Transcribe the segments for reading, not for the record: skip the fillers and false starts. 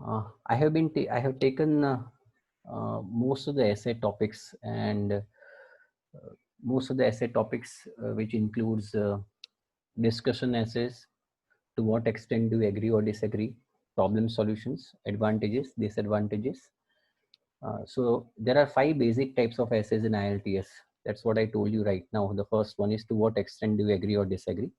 I have taken most of the essay topics, and most of the essay topics which includes discussion essays. To what extent do you agree or disagree? Problem solutions, advantages, disadvantages. So there are 5 basic types of essays in IELTS. That's what I told you right now. The first one is to what extent do you agree or disagree.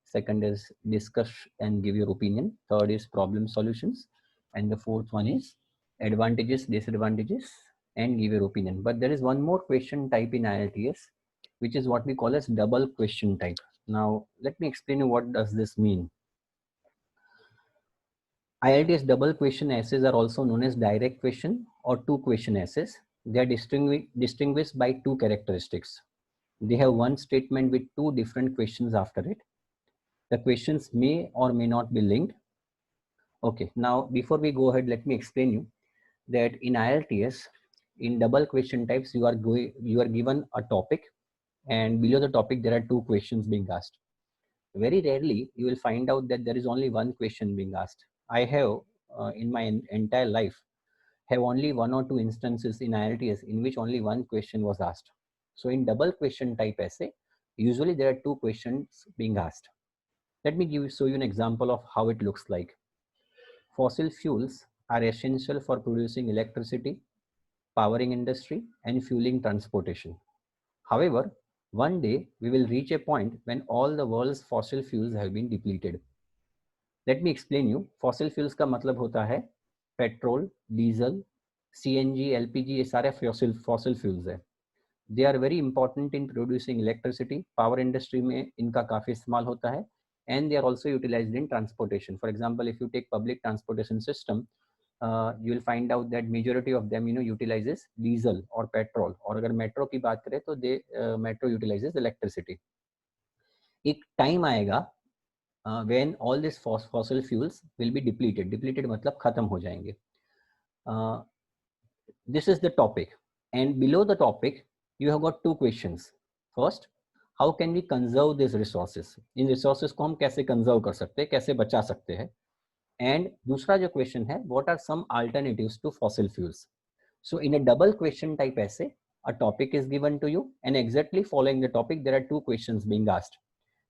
Second is discuss and give your opinion. Third is problem solutions. And the fourth one is advantages, disadvantages, and give your opinion. But there is one more question type in IELTS, which is what we call as double question type. Now, let me explain you what does this mean. IELTS double question essays are also known as direct question or two question essays. They are distinguished by two characteristics. They have one statement with two different questions after it. The questions may or may not be linked. Okay, now before we go ahead, let me explain you that in IELTS, in double question types, you are given a topic, and below the topic there are two questions being asked. Very rarely you will find out that there is only one question being asked. I have in my entire life have only one or two instances in IELTS in which only one question was asked. So in double question type essay, usually there are two questions being asked. Let me show you an example of how it looks like. Fossil fuels are essential for producing electricity, powering industry, and fueling transportation. However, one day we will reach a point when all the world's fossil fuels have been depleted. Let me explain you. Fossil fuels का मतलब होता है petrol, diesel, CNG, LPG, ये सारे fossil fuels है. They are very important in producing electricity. Power industry में इनका काफी इस्तेमाल होता है, and they are also utilized in transportation. For example, if you take public transportation system, you will find out that majority of them utilizes diesel or petrol. और अगर metro की बात करें तो metro utilizes electricity. एक time आएगा when all these fossil fuels will be depleted. Depleted मतलब खत्म हो जाएंगे. This is the topic, and below the topic you have got two questions. First, how can we conserve these resources? In resources को हम कैसे conserve कर सकते हैं, कैसे बचा सकते हैं? And दूसरा जो question है, what are some alternatives to fossil fuels? So in a double question type essay, a topic is given to you, and exactly following the topic there are two questions being asked.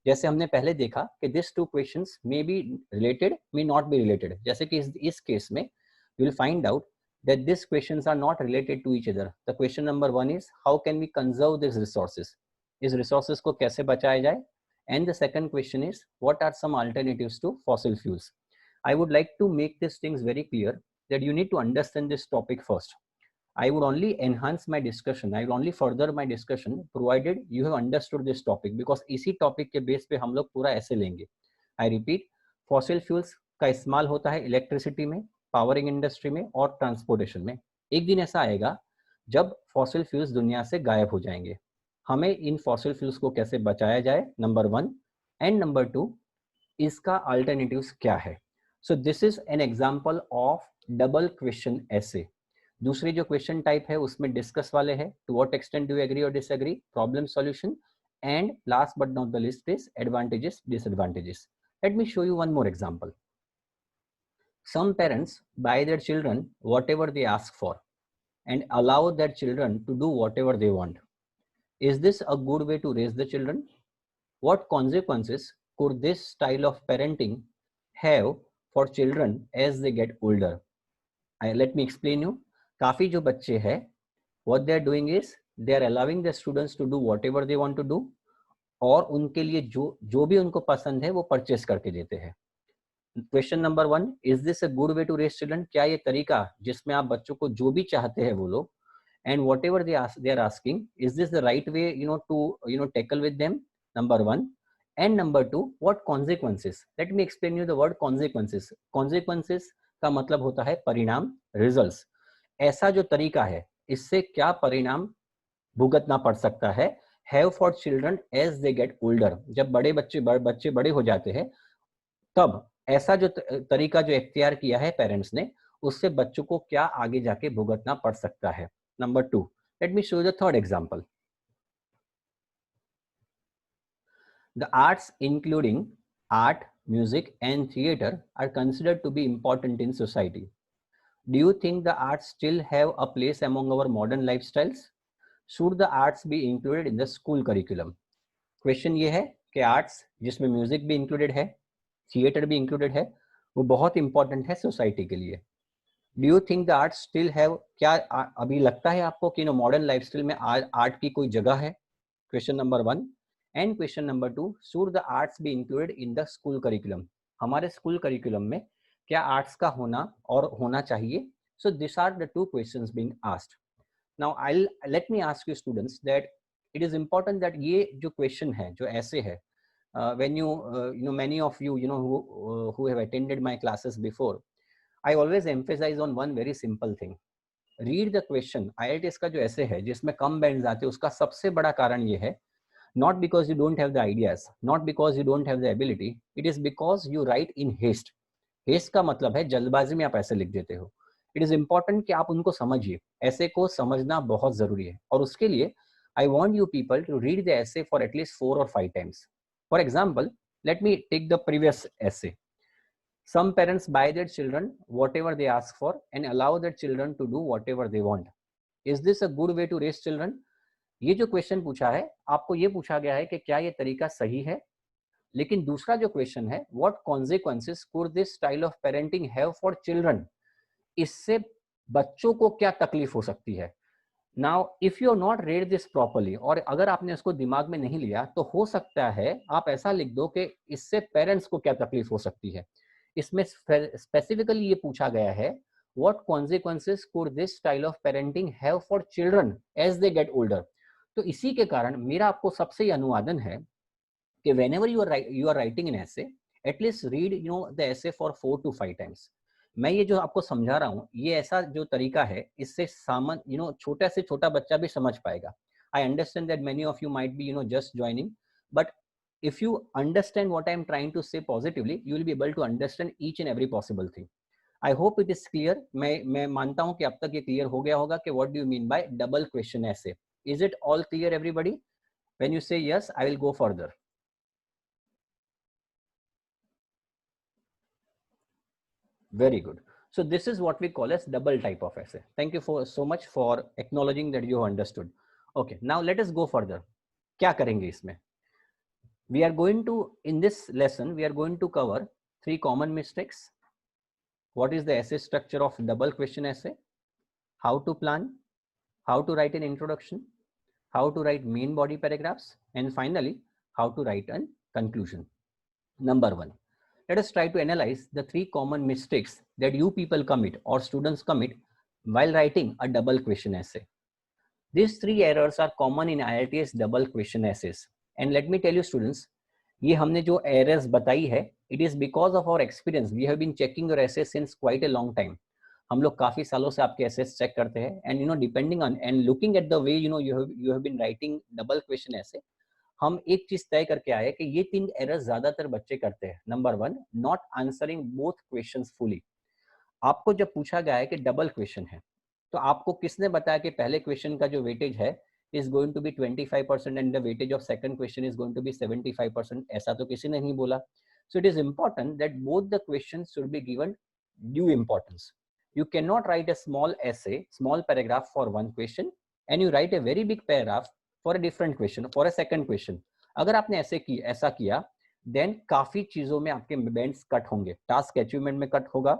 जैसे हमने पहले देखा कि these two questions may be related, may not be related. जैसे कि इस case में you will find out that these questions are not related to each other. The question number one is how can we conserve these resources? इस resources को कैसे बचाया जाए? And the second question is what are some alternatives to fossil fuels? I would like to make these things very clear that you need to understand this topic first. I would only enhance my discussion. I will only further my discussion provided you have understood this topic, because इसी topic के base पे हम लोग पूरा ऐसे लेंगे. I repeat, fossil fuels का इस्तेमाल होता है इलेक्ट्रिसिटी में, पावरिंग इंडस्ट्री में और ट्रांसपोर्टेशन में. एक दिन ऐसा आएगा जब फॉसिल फ्यूल्स दुनिया से गायब हो जाएंगे. हमें इन फॉसिल फ्यूल्स को कैसे बचाया जाए, number one, and number to, इसका अल्टरनेटिव्स क्या है. So this is an example of double question ऐसे. दूसरी जो क्वेश्चन टाइप है उसमें डिस्कस वाले है, to what extent do you agree और disagree, problem solution, and last but not the least is advantages, disadvantages. Let me show you one more example. Some parents buy their children whatever they ask for and allow their children to do whatever they want. Is this a good way to raise the children? What consequences could this style of parenting have for children as they get older? Let me explain you. काफी जो बच्चे हैं, what they are doing is they are allowing the students to do whatever they want to do, और उनके लिए जो भी उनको पसंद है वो परचेस करके देते हैं. Question number one, is this a good way to raise children? क्या ये तरीका जिसमें आप बच्चों को जो भी चाहते हैं वो लोग, and whatever they are asking, is this the right way to tackle with them? Number one. And number two, what consequences? Let me explain you the word consequences. Consequences का मतलब होता है परिणाम, रिजल्ट्स. ऐसा जो तरीका है इससे क्या परिणाम भुगतना पड़ सकता है, have for children as they get older. जब बच्चे बड़े हो जाते हैं तब ऐसा जो तरीका जो इख्तियार किया है पेरेंट्स ने, उससे बच्चों को क्या आगे जाके भुगतना पड़ सकता है. Number two, let me show the third example. The arts including art, music and theatre are considered to be important in society. Do you think the arts still have a place among our modern lifestyles? Should the arts be included in the school curriculum? Question ये है कि arts जिसमें music भी included है, theatre भी included है, वो बहुत इंपॉर्टेंट है सोसाइटी के लिए. Do you think the art still have, क्या अभी लगता है आपको कि मॉडर्न लाइफस्टाइल में आर्ट की कोई जगह है? Question number 1. And question number 2, should the arts be included in the school curriculum? हमारे स्कूल करिकुलम में क्या आर्ट्स का होना और होना चाहिए? So this are the two questions being asked. Now I let me ask you students that it is important that ये जो क्वेश्चन है, जो ऐसे है, when you know many of you who have attended my classes before, I always emphasize on one very simple thing. Read the question. IITs का जो ऐसे है जिसमें कम बैंड्स आते हैं, उसका सबसे बड़ा कारण ये है, not because you don't have the ideas, not because you don't have the ability, it is because you write in haste. haste का मतलब है जल्दबाजी में आप ऐसे लिख देते हो. इट इज इंपॉर्टेंट कि आप उनको समझिए, ऐसे को समझना बहुत जरूरी है, और उसके लिए I want you people to read the essay for at least 4 or 5 times. For example, let me take the previous essay. Some parents buy their children whatever they ask for and allow their children to do whatever they want. Is this a good way to raise children? ये जो question पूछा है, आपको ये पूछा गया है कि क्या ये तरीका सही है. लेकिन दूसरा जो क्वेश्चन है, what consequences could this style of parenting have for children? इससे बच्चों को क्या तकलीफ हो सकती है. Now if you are not read this properly, और अगर आपने उसको दिमाग में नहीं लिया, तो हो सकता है आप ऐसा लिख दो कि इससे पेरेंट्स को क्या तकलीफ हो सकती है. इसमें स्पेसिफिकली ये पूछा गया है, what consequences could this style of parenting have for children as they get older. तो इसी के कारण मेरा आपको सबसे अनुवादन है कि whenever you are writing an essay, at least read the essay for 4 to 5 times. मैं ये जो आपको समझा रहा हूँ, ये ऐसा जो तरीका है, इससे सामान्य छोटा से छोटा बच्चा भी समझ पाएगा. I understand that many of you might be just joining, but if you understand what I am trying to say positively, you will be able to understand each and every possible thing. I hope it is clear. मैं मानता हूँ कि अब तक ये clear हो गया होगा कि what do you mean by double question essay. Is it all clear everybody? When you say yes, I will go further. Very good. So this is what we call as double type of essay. Thank you so much for acknowledging that you understood. Okay, now let us go further. क्या करेंगे इसमें? We are going to, in this lesson, we are going to cover 3 common mistakes. What is the essay structure of double question essay? How to plan? How to write an introduction? How to write main body paragraphs? And finally, how to write a conclusion. Number 1. Let us try to analyze the 3 common mistakes that you people commit or students commit while writing a double question essay. These 3 errors are common in IIT's double question essays. And let me tell you students, ये हमने जो errors बताई है, it is because of our experience. We have been checking your essays since quite a long time. हम लोग काफी सालों से आपके essays check करते हैं, and depending on and looking at the way you have been writing double question essay, हम एक चीज तय करके आए कि ये 3 एरर्स ज्यादातर बच्चे करते हैं. Number 1, not answering both questions fully. आपको जब पूछा गया है कि डबल क्वेश्चन है, तो आपको किसने बताया कि पहले क्वेश्चन का जो वेटेज है is going to be 25% and the weightage of second question is going to be 75%? ऐसा तो किसी ने नहीं बोला. So it is important that both the questions should be given due importance. You cannot write a small essay, small paragraph for one question and you write a very big paragraph for a different question, for a second question. अगर आपने ऐसा किया, then काफी चीजों में आपके bands cut होंगे. Task achievement में कट होगा,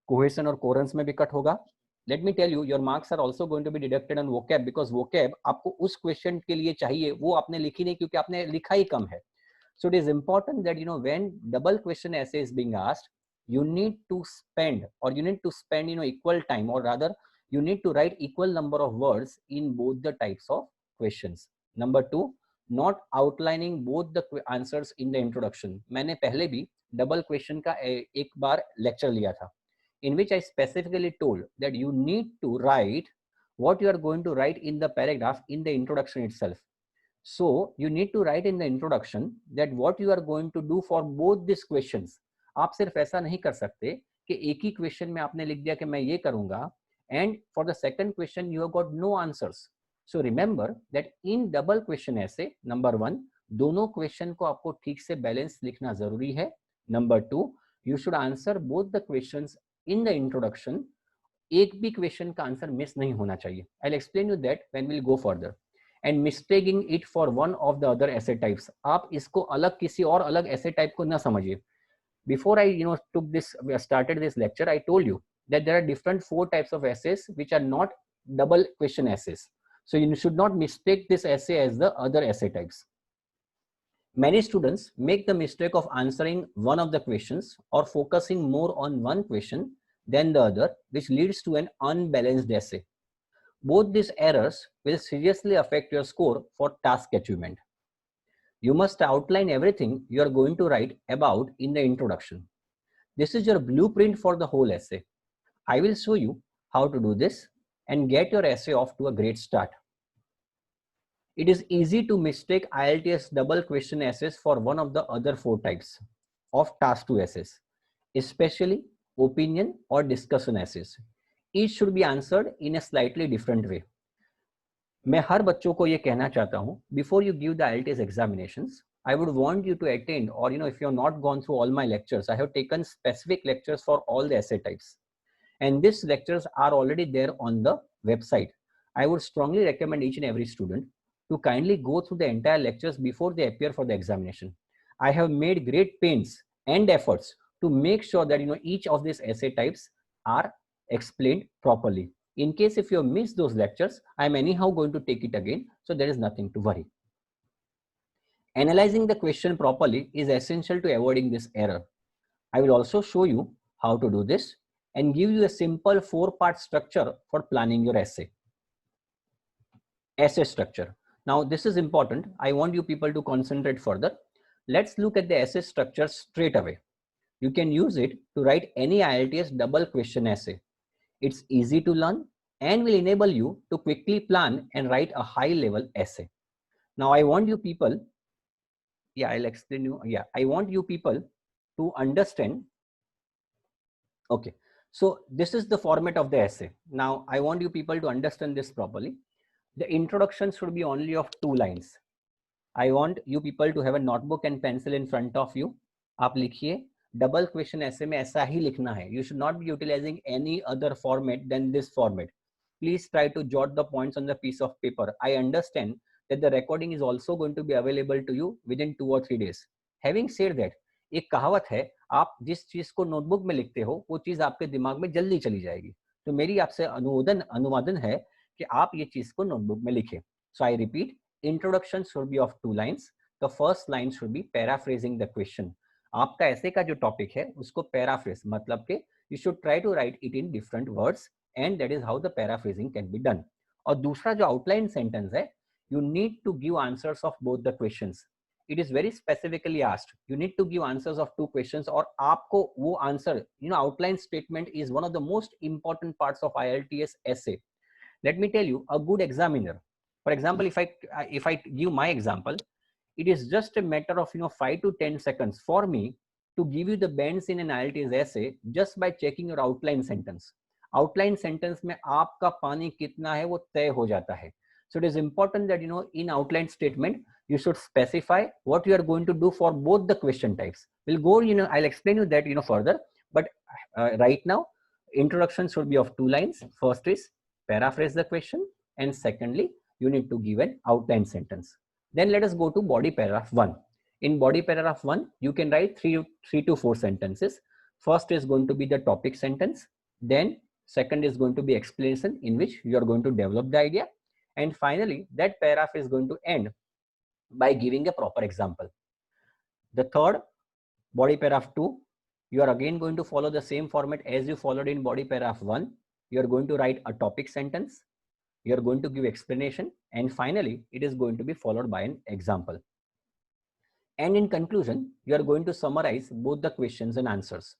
कोहेशन और कोरेंस में भी कट होगा. Let me tell you, your marks are also going to be deducted on vocab because vocab आपको उस क्वेश्चन के लिए चाहिए, वो आपने लिखी नहीं क्योंकि आपने लिखा ही कम है. So it is important that when double question essay is being asked, you need to spend equal time, or rather you need to write equal number of words in both the types of questions. Number 2, not outlining both the answers in the introduction. मैंने पहले भी double question का एक बार lecture लिया था, in which I specifically told that you need to write what you are going to write in the paragraph in the introduction itself. So you need to write in the introduction that what you are going to do for both these questions. आप सिर्फ ऐसा नहीं कर सकते कि एक ही question में आपने लिख दिया कि मैं ये करूंगा, and for the second question you have got no answers. So remember that in double question essay, number 1, दोनों क्वेश्चन को आपको ठीक से बैलेंस लिखना जरूरी है. Number 2, you should answer both the questions in the introduction एक भी क्वेश्चन का आंसर मिस नहीं होना चाहिए. I will explain you that when we will go further. And mistaking it for one of the other essay types, आप इसको अलग किसी और अलग एसे टाइप को ना समझिए. Before I took this started this lecture, I told you that there are different 4 types of essays which are not double question essays. So you should not mistake this essay as the other essay types. Many students make the mistake of answering one of the questions or focusing more on one question than the other, which leads to an unbalanced essay. Both these errors will seriously affect your score for task achievement. You must outline everything you are going to write about in the introduction. This is your blueprint for the whole essay. I will show you how to do this and get your essay off to a great start. It is easy to mistake IELTS double question essays for one of the other 4 types of task 2 essays, especially opinion or discussion essays. Each should be answered in a slightly different way. मैं हर बच्चों को ये कहना चाहता हूँ, before you give the IELTS examinations, I would want you to attend, or if you have not gone through all my lectures, I have taken specific lectures for all the essay types. And these lectures are already there on the website. I would strongly recommend each and every student to kindly go through the entire lectures before they appear for the examination. I have made great pains and efforts to make sure that each of these essay types are explained properly. In case if you have missed those lectures, I am anyhow going to take it again, so there is nothing to worry. Analyzing the question properly is essential to avoiding this error. I will also show you how to do this and give you a simple 4-part structure for planning your essay. Essay structure. Now this is important. I want you people to concentrate further. Let's look at the essay structure straight away. You can use it to write any IELTS double question essay. It's easy to learn and will enable you to quickly plan and write a high level essay. Now I want you people, I'll explain you. I want you people to understand. Okay, so this is the format of the essay. Now I want you people to understand this properly. The introduction should be only of 2 lines. I want you people to have a notebook and pencil in front of you. आप लिखिए, double question essay में ऐसा ही लिखना है. You should not be utilizing any other format than this format. Please try to jot the points on the piece of paper. I understand that the recording is also going to be available to you within 2 or 3 days. Having said that, एक कहावत है, आप जिस चीज को notebook में लिखते हो वो चीज आपके दिमाग में जल्दी चली जाएगी. तो मेरी आपसे अनुवादन है कि आप ये चीज को नोटबुक में लिखें. So I repeat, introduction should be of 2 lines. The first line should be paraphrasing the question. आपका ऐसे का जो टॉपिक है उसको पैराफ्रेज मतलब के you should try to write it in different words and that is how the paraphrasing can be done. और दूसरा जो outline sentence है, you need to give answers of both the questions. It is very specifically asked. You need to give answers of 2 questions और आपको वो answer, outline statement is one of the most important parts of IELTS essay. Let me tell you, a good examiner, for example, if I give my example, it is just a matter of 5 to 10 seconds for me to give you the bends in an IELTS essay just by checking your outline sentence. Outline sentence में आपका पानी कितना है वो तय हो जाता है. So it is important that in outline statement you should specify what you are going to do for both the question types. We'll go, I'll explain you that further, but right now introduction should be of 2 lines. First is paraphrase the question, and secondly you need to give an outline sentence. Then let us go to body paragraph 1. In body paragraph 1 you can write 3 to 4 sentences. First is going to be the topic sentence, then second is going to be explanation in which you are going to develop the idea, and finally that paragraph is going to end by giving a proper example. The third, body paragraph 2, you are again going to follow the same format as you followed in body paragraph 1. You are going to write a topic sentence, you are going to give explanation, and finally it is going to be followed by an example. And in conclusion, you are going to summarize both the questions and answers.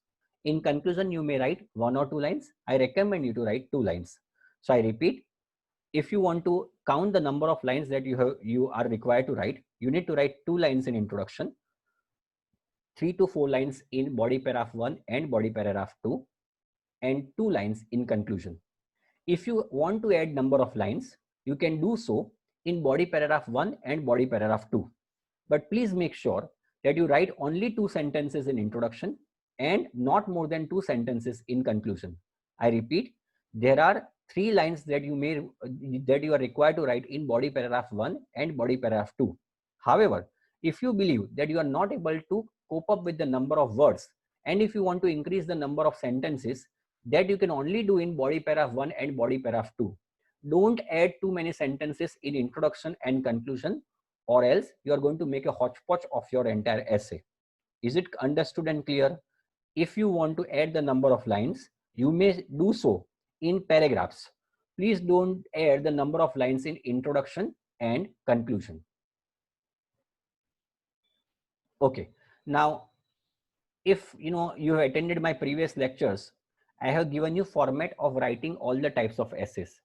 In conclusion, you may write 1 or 2 lines. I recommend you to write 2 lines. So I repeat, if you want to count the number of lines that you are required to write, you need to write 2 lines in introduction, 3 to 4 lines in body paragraph 1 and body paragraph 2, and 2 lines in conclusion. If you want to add number of lines, you can do so in body paragraph 1 and body paragraph 2. But please make sure that you write only 2 sentences in introduction and not more than 2 sentences in conclusion. I repeat, there are 3 lines that you are required to write in body paragraph 1 and body paragraph 2. However, if you believe that you are not able to cope up with the number of words, and if you want to increase the number of sentences, that you can only do in body paragraph 1 and body paragraph 2. Don't add too many sentences in introduction and conclusion, or else you are going to make a hodgepodge of your entire essay. Is it understood and clear? If you want to add the number of lines, you may do so in paragraphs. Please don't add the number of lines in introduction and conclusion. Okay, now if you have attended my previous lectures, I have given you format of writing all the types of essays.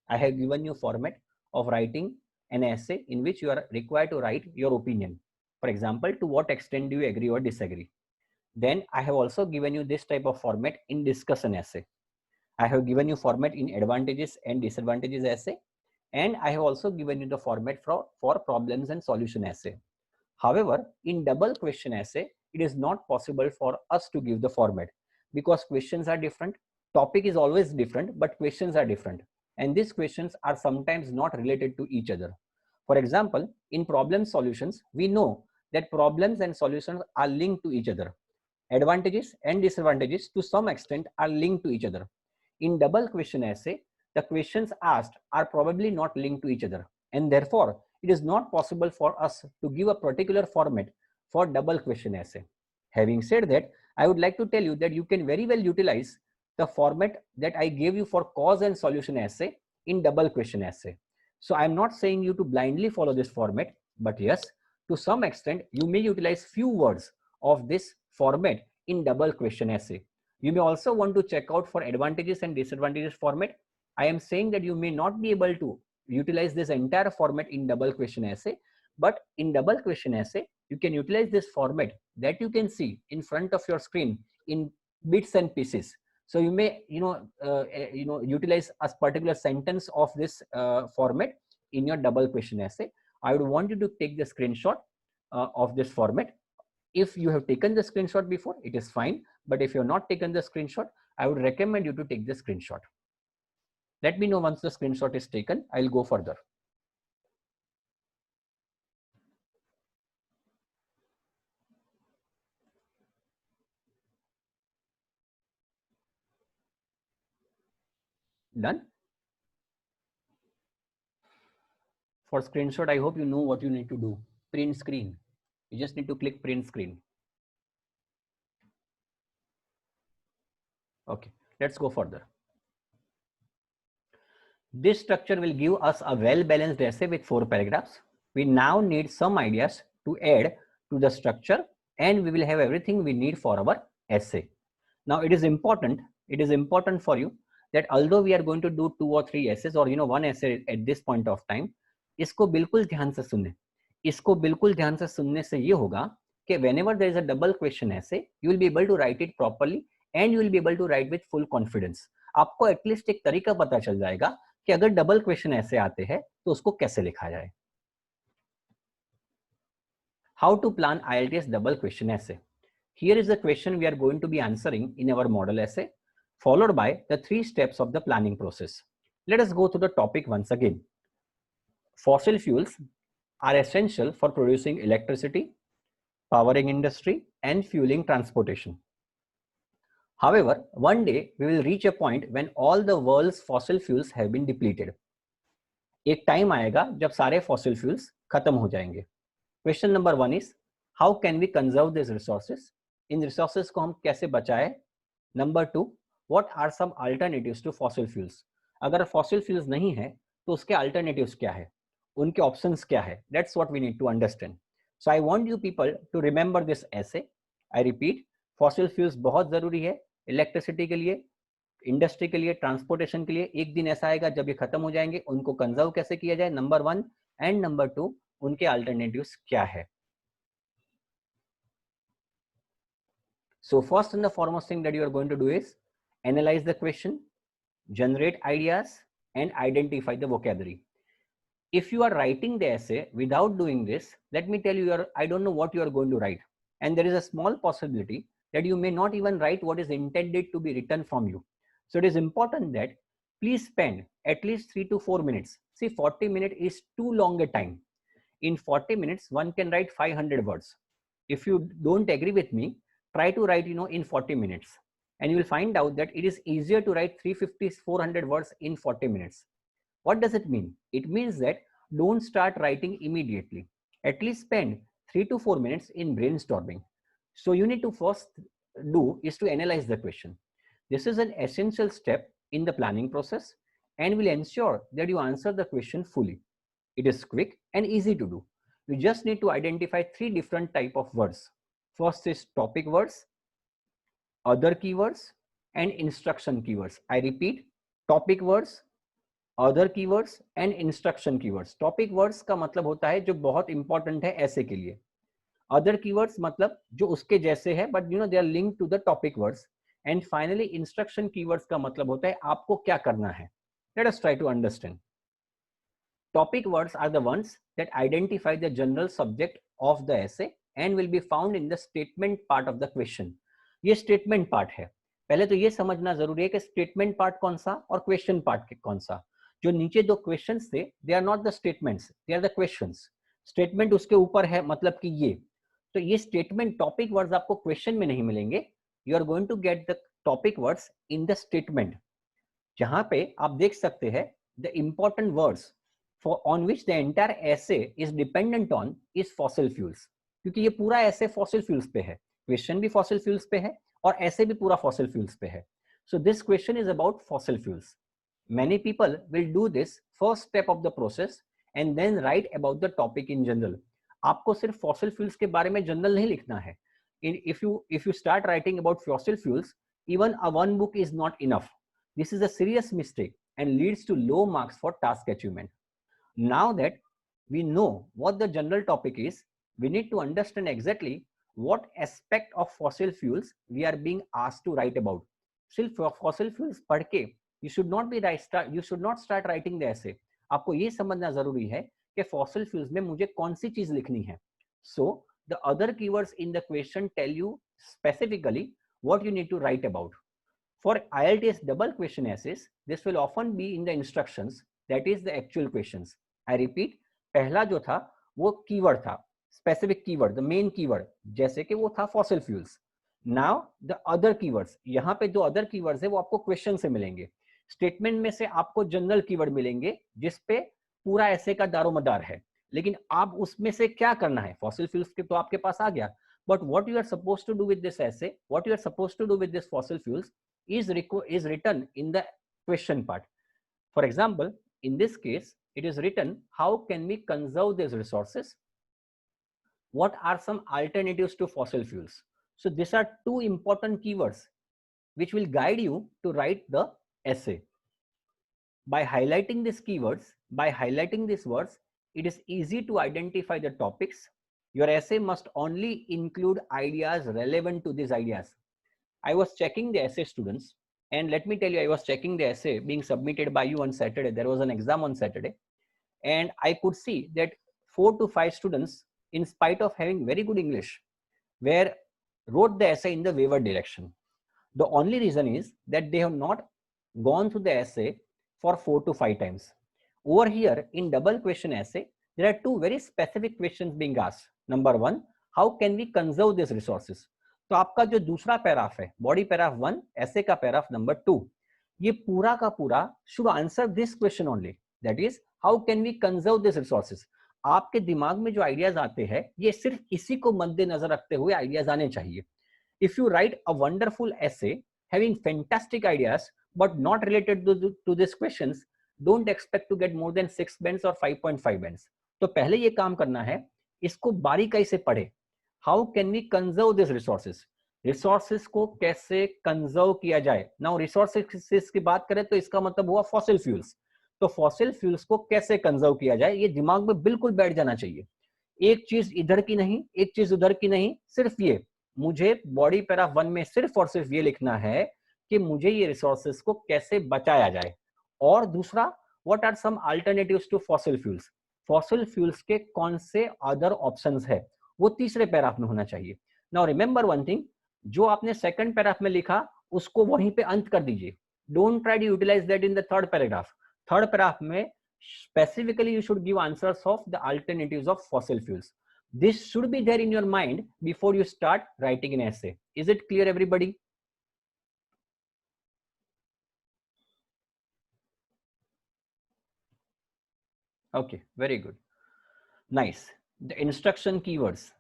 I have given you format of writing an essay in which you are required to write your opinion. For example, to what extent do you agree or disagree? Then I have also given you this type of format in discussion essay. I have given you format in advantages and disadvantages essay, and I have also given you the format for problems and solution essay. However, in double question essay, it is not possible for us to give the format because questions are different. Topic is always different, but questions are different. And these questions are sometimes not related to each other. For example, in problem solutions, we know that problems and solutions are linked to each other. Advantages and disadvantages to some extent are linked to each other. In double question essay, the questions asked are probably not linked to each other, and therefore it is not possible for us to give a particular format for double question essay. Having said that, I would like to tell you that you can very well utilize the format that I gave you for cause and solution essay in double question essay. So I am not saying you to blindly follow this format, but yes, to some extent you may utilize few words of this format in double question essay. You may also want to check out for advantages and disadvantages format. I am saying that you may not be able to utilize this entire format in double question essay, but in double question essay, you can utilize this format that you can see in front of your screen in bits and pieces. So you may, utilize a particular sentence of this format in your double question essay. I would want you to take the screenshot of this format. If you have taken the screenshot before, it is fine. But if you have not taken the screenshot, I would recommend you to take the screenshot. Let me know once the screenshot is taken. I'll go further. Done? For screenshot, I hope you know what you need to do. Print screen. You just need to click print screen. Okay, let's go further. This structure will give us a well-balanced essay with 4 paragraphs. We now need some ideas to add to the structure, and we will have everything we need for our essay. Now it is important for you that although we are going to do 2 or 3 essays or one essay at this point of time, इसको बिल्कुल ध्यान से सुनने. इसको बिल्कुल ध्यान से सुनने से ये होगा कि whenever there is a double question essay, you will be able to write it properly and you will be able to write with full confidence. आपको एटलीस्ट एक तरीका पता चल जाएगा कि अगर डबल क्वेश्चन ऐसे आते हैं तो उसको कैसे लिखा जाए. How to plan IELTS double question essay. Here is the question we are going to be answering in our model essay, followed by the 3 steps of the planning process. Let us go to the topic once again. Fossil fuels are essential for producing electricity, powering industry, and fueling transportation. However, one day we will reach a point when all the world's fossil fuels have been depleted. एक time आएगा जब सारे fossil fuels खत्म हो जाएंगे. Question number 1 is, how can we conserve these resources? In resources को हम कैसे बचाएं? Number 2, what are some alternatives to fossil fuels? अगर fossil fuels नहीं है तो उसके alternatives क्या है? उनके options क्या है? That's what we need to understand. So I want you people to remember this essay. I repeat, fossil fuels बहुत जरूरी है इलेक्ट्रिसिटी के लिए, इंडस्ट्री के लिए, ट्रांसपोर्टेशन के लिए. एक दिन ऐसा आएगा जब ये खत्म हो जाएंगे, उनको कंजर्व कैसे किया जाए, नंबर 1, एंड नंबर 2, उनके अल्टरनेटिव्स क्या है. So first and the foremost thing that you are going to do is analyze the question, generate ideas, and identify the vocabulary. If you are writing the essay without doing this, let me tell you, I don't know what you are going to write. And there is a small possibility that you may not even write what is intended to be written from you. So it is important that please spend at least 3 to 4 minutes. See, 40 minutes is too long a time. In 40 minutes, one can write 500 words. If you don't agree with me, try to write, in 40 minutes. And you will find out that it is easier to write 350, 400 words in 40 minutes. What does it mean? It means that don't start writing immediately. At least spend 3 to 4 minutes in brainstorming. So you need to first do is to analyze the question. This is an essential step in the planning process and will ensure that you answer the question fully. It is quick and easy to do. You just need to identify 3 different type of words. First is topic words, other keywords, and instruction keywords. I repeat, topic words, other keywords and instruction keywords. Topic words का मतलब होता है जो बहुत important है ऐसे के लिए. Other keywords मतलब जो उसके जैसे है but they are linked to the topic words. And finally instruction keywords का मतलब होता है आपको क्या करना है. Let us try to understand. Topic words are the ones that identify the general subject of the essay and will be found in the statement part of the question. ये statement part है. पहले तो ये समझना जरूरी है कि statement part कौन सा और question part कौन सा. जो नीचे दो questions थे, they are not the statements, they are the questions. Statement उसके ऊपर है मतलब कि ये. तो ये statement topic words आपको question में नहीं मिलेंगे. You are going to get the topic words in the statement. जहाँ पे आप देख सकते हैं the important words on which the entire essay is dependent on is fossil fuels. क्योंकि ये पूरा essay fossil fuels पे है. Question भी fossil fuels पे है और essay भी पूरा fossil fuels पे है. So this question is about fossil fuels. Many people will do this first step of the process and then write about the topic in general. आपको सिर्फ fossil fuels के बारे में general नहीं लिखना है. If you start writing about fossil fuels, even a one book is not enough. This is a serious mistake and leads to low marks for task achievement. Now that we know what the general topic is, we need to understand exactly what aspect of fossil fuels we are being asked to write about. सिर्फ fossil fuels पढ़ के you should not start writing the essay. आपको ये समझना जरूरी है कि fossil fuels में मुझे कौन सी चीज लिखनी है. So the other keywords in the question tell you specifically what you need to write about. For IELTS double question essays, this will often be in the instructions, that is the actual questions. I repeat, पहला जो था वो keyword था, specific keyword, the main keyword, जैसे कि वो था fossil fuels. Now the other keywords, यहाँ पे जो other keywords है वो आपको question से मिलेंगे. Statement में से आपको general keyword मिलेंगे जिसपे पूरा ऐसे का दारोमदार है. लेकिन आप उसमें से क्या करना है? Fossil fuels के तो आपके पास आ गया. But what you are supposed to do with this essay, what you are supposed to do with this fossil fuels is written in the question part. For example, in this case, it is written, how can we conserve these resources? What are some alternatives to fossil fuels? So these are 2 important keywords which will guide you to write the essay. By highlighting these keywords, by highlighting these words, it is easy to identify the topics. Your essay must only include ideas relevant to these ideas. I was checking the essay students, and let me tell you, I was checking the essay being submitted by you on Saturday. There was an exam on Saturday, and I could see that 4 to 5 students, in spite of having very good English, wrote the essay in the wayward direction. The only reason is that they have not gone through the essay for 4 to 5 times. Over here in double question essay, there are 2 very specific questions being asked. Number 1, how can we conserve these resources? तो आपका जो दूसरा paragraph है, body paragraph 1, ऐसे का paragraph number 2, ये पूरा का पूरा should answer this question only, that is how can we conserve these resources. आपके दिमाग में जो आइडियाज आते हैं ये सिर्फ इसी को मद्देनजर रखते हुए आइडियाज आने चाहिए. If you write a wonderful essay having fantastic ideas but not related to these questions, don't expect to get more than 6 bands or 5.5 bands. तो पहले ये काम करना है, इसको बारीकाई से पढ़े. How can we conserve these resources? Resources को कैसे conserve किया जाए? Now resources की बात करें तो इसका मतलब हुआ fossil fuels. तो fossil fuels को कैसे conserve किया जाए ये दिमाग में बिल्कुल बैठ जाना चाहिए. एक चीज इधर की नहीं, एक चीज उधर की नहीं, सिर्फ ये. मुझे बॉडी पैराग्राफ 1 में सिर्फ और सिर्फ ये लिखना है कि मुझे ये रिसोर्सेज को कैसे बचाया जाए. और दूसरा, what are some alternatives to fossil fuels? Fossil fuels के कौन से अदर ऑप्शंस है वो तीसरे पैराग्राफ में होना चाहिए. नाउ रिमेंबर वन थिंग, जो आपने सेकंड पैराग्राफ में लिखा उसको वहीं पे अंत कर दीजिए. Don't try to utilize that in the third paragraph. Third paragraph में specifically you should give answers of the alternatives of fossil fuels. This should be there in your mind before you start writing an essay. Is it clear, everybody? Okay, very good. Nice. The instruction keywords.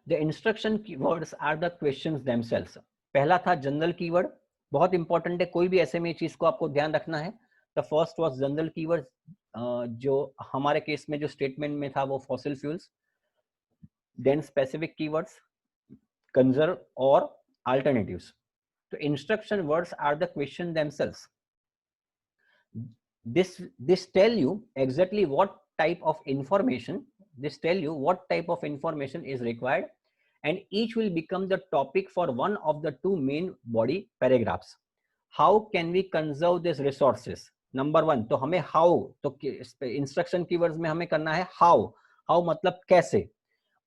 The instruction keywords are the questions themselves. पहला था general keyword, बहुत important है, कोई भी ऐसे में चीज को आपको ध्यान रखना है. The first was general keyword, जो हमारे केस में जो स्टेटमेंट में था वो fossil fuels. Then specific keywords, conserve और अल्टरनेटिव्स. तो instruction words are the question themselves. This tell you exactly what type of information, this tell you what type of information is required, and each will become the topic for one of the two main body paragraphs. How can we conserve these resources? Number one, तो हमें how, तो instruction keywords में हमें करना है how मतलब कैसे,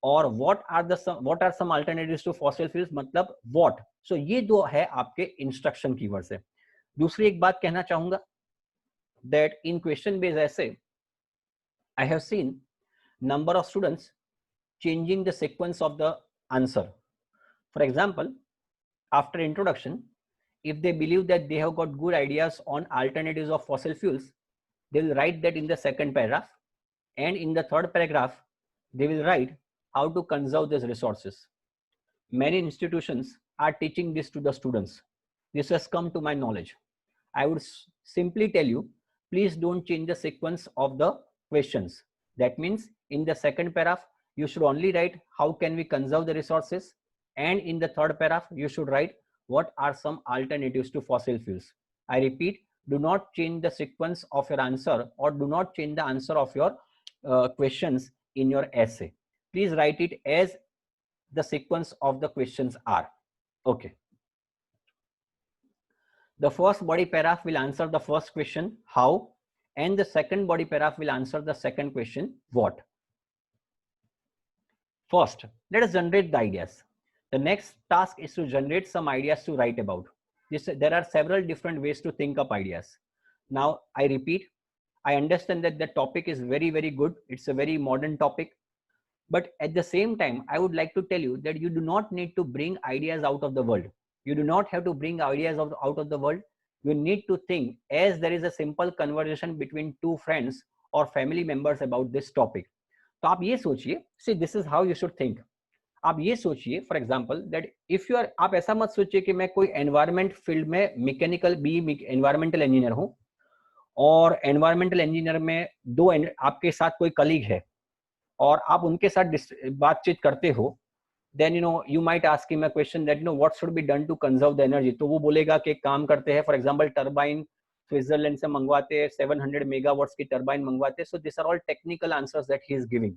और what are some alternatives to fossil fuels मतलब what. so ये दो है आपके इंस्ट्रक्शन कीवर्ड्स है. दूसरी एक बात कहना चाहूंगा, that in question based essay I have seen number of students changing the sequence of the answer. For example, after introduction, if they believe that they have got good ideas on alternatives of fossil fuels, they will write that in the second paragraph, and in the third paragraph they will write how to conserve these resources. Many institutions are teaching this to the students. This has come to my knowledge. I would simply tell you, please don't change the sequence of the questions. That means in the second paragraph, you should only write how can we conserve the resources, and in the third paragraph, you should write what are some alternatives to fossil fuels. I repeat, do not change the sequence of your answer, or do not change the answer of your questions in your essay. Please write it as the sequence of the questions are. Okay. The first body paragraph will answer the first question, how, and the second body paragraph will answer the second question, what. First, let us generate the ideas. The next task is to generate some ideas to write about. There are several different ways to think up ideas. Now, I repeat, I understand that the topic is very, very good. It's a very modern topic. But at the same time, I would like to tell you that you do not need to bring ideas out of the world. You do not have to bring ideas out of the world. You need to think as there is a simple conversation between two friends or family members about this topic. तो आप ये सोचिए, see this is how you should think. आप ये सोचिए, for example that if you are, आप ऐसा मत सोचिए कि मैं कोई एनवायरमेंट फील्ड में मैकेनिकल एनवायरमेंटल इंजीनियर हूं, और एनवायरमेंटल इंजीनियर में दो आपके साथ कोई कलीग है और आप उनके साथ बातचीत करते हो, then you might ask him a question that what should be done to conserve the energy. तो वो बोलेगा कि काम करते हैं, फॉर एग्जांपल टरबाइन स्विट्जरलैंड से मंगवाते हैं, 700 मेगावाट्स की टरबाइन मंगवाते हैं. So this are all technical answers that he is giving,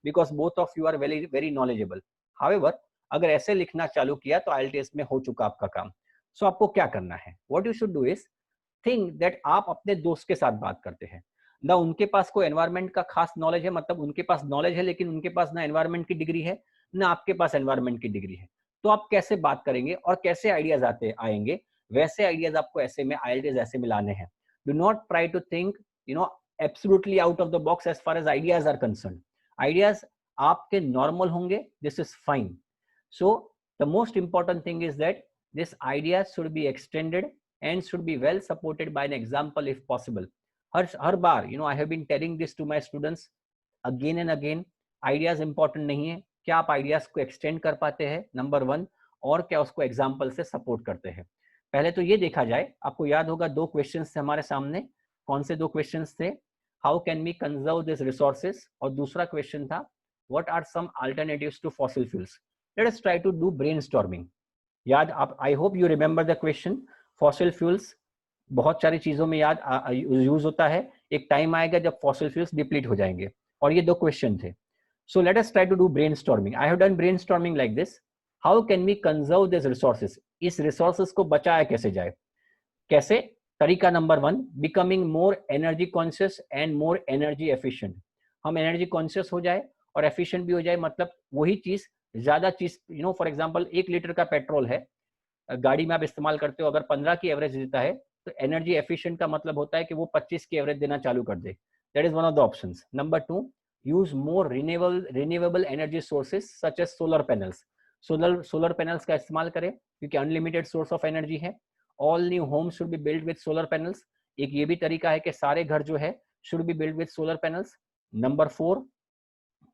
because both of you are very very knowledgeable. However, अगर ऐसे लिखना चालू किया तो IELTS में हो चुका आपका काम. सो आपको क्या करना है, what you should do is think that आप अपने दोस्त के साथ बात करते हैं ना, उनके पास कोई एनवायरमेंट का खास नॉलेज है, मतलब उनके पास नॉलेज है लेकिन उनके पास ना एनवायरमेंट की डिग्री है ना आपके पास एनवायरमेंट की डिग्री है. तो आप कैसे बात करेंगे और कैसे आइडियाज आएंगे, वैसे आइडियाज आपको ऐसे में IELTS ऐसे में लाने हैं. Do not try to think absolutely out of the box as far as ideas are concern. Ideas आपके नॉर्मल होंगे, this is fine. So the most important thing is that this ideas should be extended and should be well supported by an example if possible. Her bar I have been telling this to my students again and again. Ideas important नहीं है, क्या आप ideas को extend कर पाते हैं, number one, और क्या उसको एग्जाम्पल से सपोर्ट करते हैं. पहले तो ये देखा जाए. आपको याद होगा दो क्वेश्चंस थे हमारे सामने. कौन से दो क्वेश्चंस थे, how can we conserve this resources, और दूसरा क्वेश्चन था what are some alternatives to fossil fuels. Let us try to do brainstorming. याद आप, I hope you remember the question. Fossil fuels बहुत सारी चीजों में याद यूज होता है. एक टाइम आएगा जब फॉसिल फ्यूल्स डिप्लीट हो जाएंगे, और ये दो क्वेश्चन थे. So let us try to do brainstorming. I have done brainstorming like this. How can we conserve this resources, इस रिसोर्सेज को बचाया कैसे जाए, कैसे. तरीका number one, becoming more energy conscious and more energy efficient. हम energy conscious हो जाए और एफिशिएंट भी हो जाए, मतलब वही चीज ज्यादा चीज फॉर एग्जांपल 1 लीटर का पेट्रोल है, गाड़ी में आप इस्तेमाल करते हो, अगर 15 की एवरेज देता है तो एनर्जी एफिशिएंट का मतलब होता है कि वो 25 की एवरेज देना चालू कर दे. That is one of the options. Number 2, use more renewable energy sources such as solar panels. Solar panels का इस्तेमाल करें क्योंकि अनलिमिटेड सोर्स ऑफ एनर्जी है. All new homes should be build with solar panels. एक ये भी तरीका है कि सारे घर जो है should be build with solar panels. Number 4,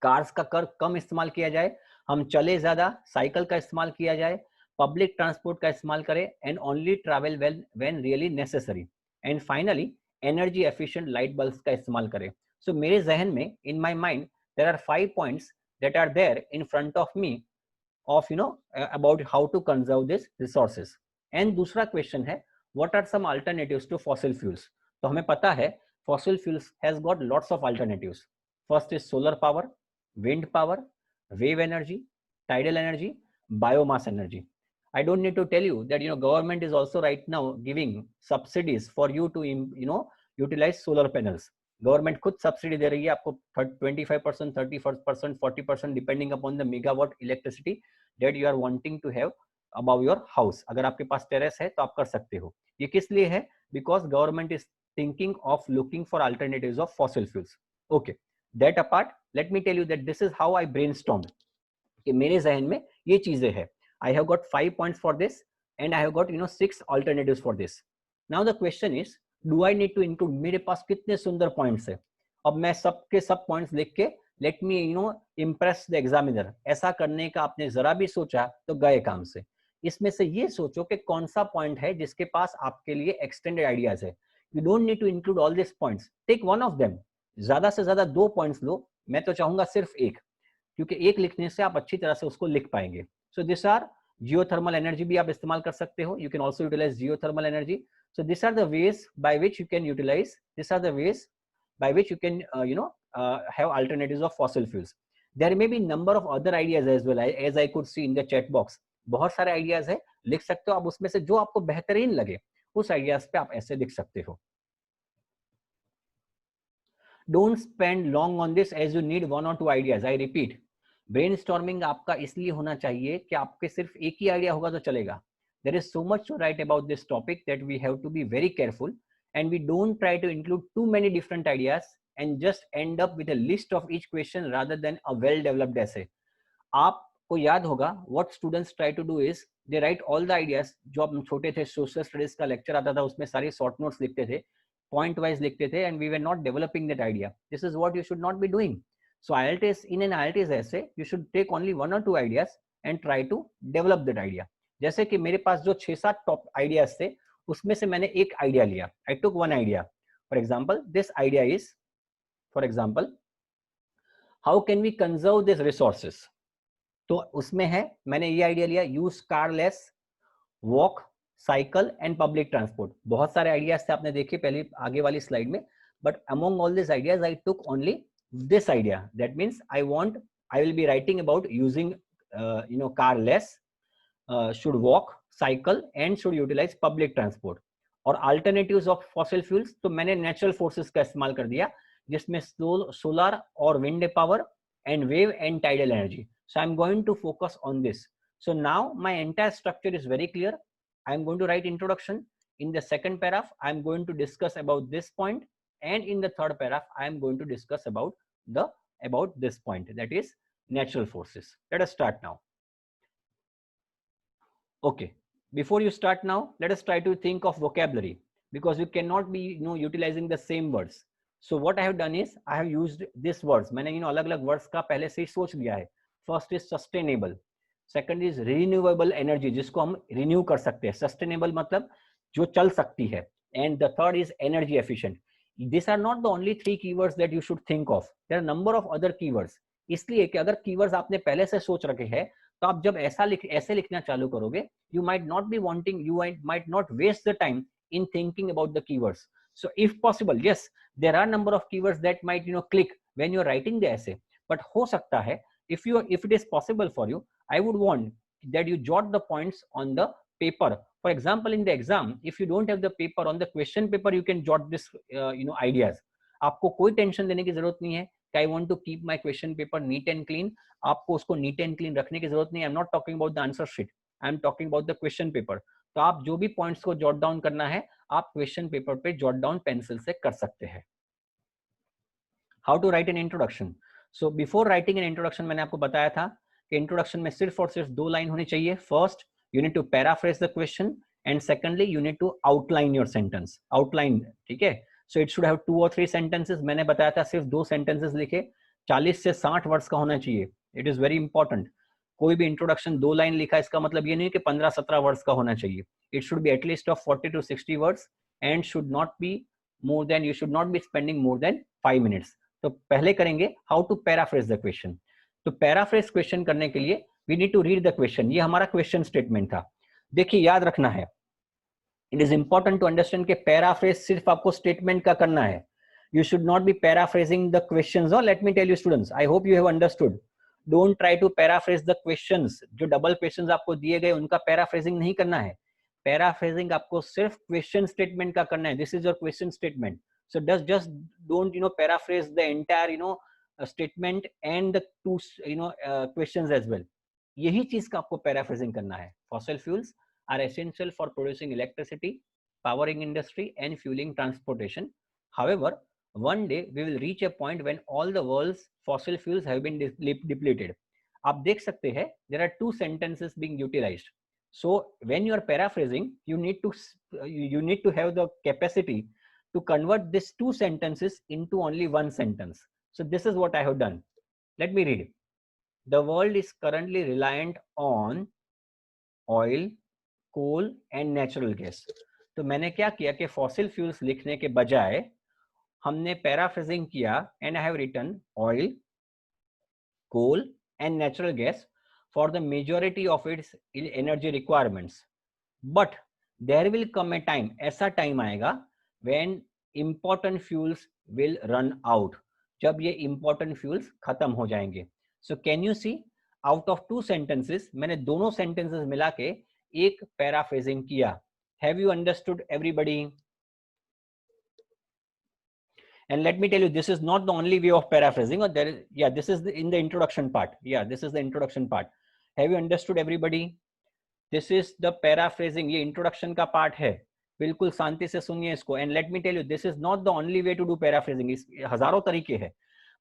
cars का कम इस्तेमाल किया जाए, हम चले ज्यादा, साइकिल का इस्तेमाल किया जाए, पब्लिक ट्रांसपोर्ट का इस्तेमाल करें and only travel when really necessary. And finally energy efficient light bulbs का इस्तेमाल करें. सो मेरे जहन में, in my mind, there are 5 points that are there in front of me of about how to conserve these resources. And दूसरा question है, what are some alternatives to fossil fuels? तो हमें पता है fossil fuels has got lots of alternatives. First is solar power, wind power, wave energy, tidal energy, biomass energy. I don't need to tell you that government is also right now giving subsidies for you to utilize solar panels. Government खुद subsidy दे रही है आपको 25%, 30%, 40% depending upon the megawatt electricity that you are wanting to have about your house. अगर आपके पास terrace है तो आप कर सकते हो. ये किस लिए है? Because government is thinking of looking for alternatives of fossil fuels. Okay, that apart, let me tell you that this is how I brainstorm. कि मेरे जहन में ये चीजें हैं. I have got 5 points for this and I have got 6 alternatives for this. Now the question is, do I need to include? मेरे पास कितने सुंदर पॉइंट्स है. अब मैं सबके सब पॉइंट्स लिख के let me impress the examiner, ऐसा करने का आपने जरा भी सोचा तो गए काम से. इसमें से ये सोचो कि कौन सा पॉइंट है जिसके पास आपके लिए एक्सटेंडेड आइडियाज है. You don't need to include all this points, take one of them. ज्यादा से ज्यादा 2 पॉइंट्स लो, मैं तो चाहूंगा सिर्फ एक, क्योंकि एक लिखने से आप अच्छी तरह से उसको लिख पाएंगे. So this are geothermal energy भी आप इस्तेमाल कर सकते हो. You can also utilize geothermal energy. So these are the ways by which you can utilize, these are the ways by which you can have alternatives of fossil fuels. There may be number of other ideas as well, as I could see in the chat box. बहुत सारे ideas है, लिख सकते हो आप. उसमें से जो आपको बेहतरीन लगे उस आइडियाज पे आप ऐसे लिख सकते हो. Don't spend long on this as you need 1 or 2 ideas. I repeat, brainstorming आपका इसलिए होना चाहिए कि आपके सिर्फ एक ही आइडिया होगा तो चलेगा. There is so much to write about this topic that we have to be very careful, and we don't try to include too many different ideas and just end up with a list of each question rather than a well-developed essay. आपको याद होगा what students try to do is they write all the ideas. जो हम छोटे थे, social studies का lecture आता था, उसमें सारी short notes लिखते थे, point wise लिखते थे, and we were not developing that idea. This is what you should not be doing. So IELTS, in an IELTS essay, you should take only 1 or 2 ideas and try to develop that idea. जैसे कि मेरे पास जो 6-7 top ideas थे, उसमें से मैंने एक idea लिया. I took one idea. For example, this idea is, for example, how can we conserve this resources. तो उसमें है, मैंने ये आइडिया लिया, use कारलेस, walk, cycle and public transport. बहुत सारे आइडियाज थे, आपने देखे पहले आगे वाली स्लाइड में. But among all this ideas I took only this idea. That means I will be writing about using car less, should walk, cycle and should utilize public transport. और alternatives of fossil fuels, तो मैंने natural forces का इस्तेमाल कर दिया, जिसमें solar और wind power and wave and tidal energy. So I'm going to focus on this. So now my entire structure is very clear. I'm going to write introduction. In the second paragraph, I'm going to discuss about this point, and in the third paragraph, I'm going to discuss about this point, that is natural forces. Let us start now. Okay, before you start now, let us try to think of vocabulary, because you cannot be utilizing the same words. So what I have done is I have used these words. मैंने अलग-अलग words का पहले से ही सोच लिया है. First is sustainable, second is renewable energy, जिसको हम renew कर सकते हैं. Sustainable मतलब जो चल सकती है. And the third is energy efficient. These are not the only 3 keywords that you should think of. There are a number of other keywords. इसलिए कि अगर keywords आपने पहले से सोच रखे हैं, तो आप जब ऐसे लिखना चालू करोगे, you might not waste the time in thinking about the keywords. So if possible, yes, there are number of keywords that might click when you're writing the essay, but हो सकता है, if it is possible for you, I would want that you jot the points on the paper. For example, in the exam, if you don't have the paper, on the question paper you can jot this ideas. आपको कोई tension लेने की जरूरत नहीं है. I want to keep my question paper neat and clean. आपको उसको neat and clean रखने की जरूरत नहीं. I'm not talking about the answer sheet. I am talking about the question paper. तो आप जो भी पॉइंट्स को जॉट डाउन करना है आप क्वेश्चन पेपर पे जॉट डाउन पेंसिल से कर सकते हैं। How to write an introduction. So before writing an introduction मैंने आपको बताया था कि इंट्रोडक्शन में सिर्फ और सिर्फ 2 लाइन होनी चाहिए। First you need to paraphrase the question and secondly you need to outline your sentence. Outline, ठीक है। So it should have 2 or 3 sentences. मैंने बताया था सिर्फ 2 सेंटेंसेस लिखे, 40 से 60 वर्ड्स का होना चाहिए। It is very important. कोई भी इंट्रोडक्शन 2 लाइन लिखा इसका मतलब ये नहीं कि 15-17 वर्ड्स का होना चाहिए। It should be at least of 40 to 60 words and should not be more than, you should not be spending more than 5 minutes. तो पहले करेंगे how to paraphrase the question. तो पैराफ्रेज क्वेश्चन करने के लिए we need to read the question. ये हमारा question statement था। देखिए याद रखना है, it is important to understand कि पैराफ्रेज सिर्फ आपको स्टेटमेंट का करना है। You should not be paraphrasing the questions. और let me tell you students, I hope you have understood, don't try to paraphrase the questions. जो डबल क्वेश्चंस आपको दिए गए उनका पैराफ्रेजिंग नहीं करना है। पैराफ्रेजिंग आपको सिर्फ क्वेश्चन स्टेटमेंट का करना है। This is your question statement. So just don't paraphrase the entire statement and the 2 questions as well. यही चीज का आपको पैराफ्रेजिंग करना है। Fossil fuels are essential for producing electricity, powering industry and fueling transportation. However, one day we will reach a point when all the world's fossil fuels have been depleted. आप देख सकते हैं there are 2 sentences being utilized. So when you are paraphrasing, you need to have the capacity to convert these 2 sentences into only 1 sentence. So this is what I have done. Let me read. The world is currently reliant on oil, coal and natural gas. तो मैंने क्या किया कि fossil fuels लिखने के बजाय हमने paraphrasing किया and I have written oil, coal and natural gas for the majority of its energy requirements. But there will come a time, ऐसा time आएगा when important fuels will run out, जब ये important fuels खत्म हो जाएंगे. So can you see, out of 2 sentences मैंने दोनों sentences मिला के एक paraphrasing किया. Have you understood everybody? And let me tell you, this is not the only way of paraphrasing, or there is, yeah, this is in the introduction part. Yeah, this is the introduction part. Have you understood everybody? This is the paraphrasing. ये introduction का part है. बिल्कुल शांति से सुनिए इसको. And let me tell you, this is not the only way to do paraphrasing. इस हजारों तरीके हैं,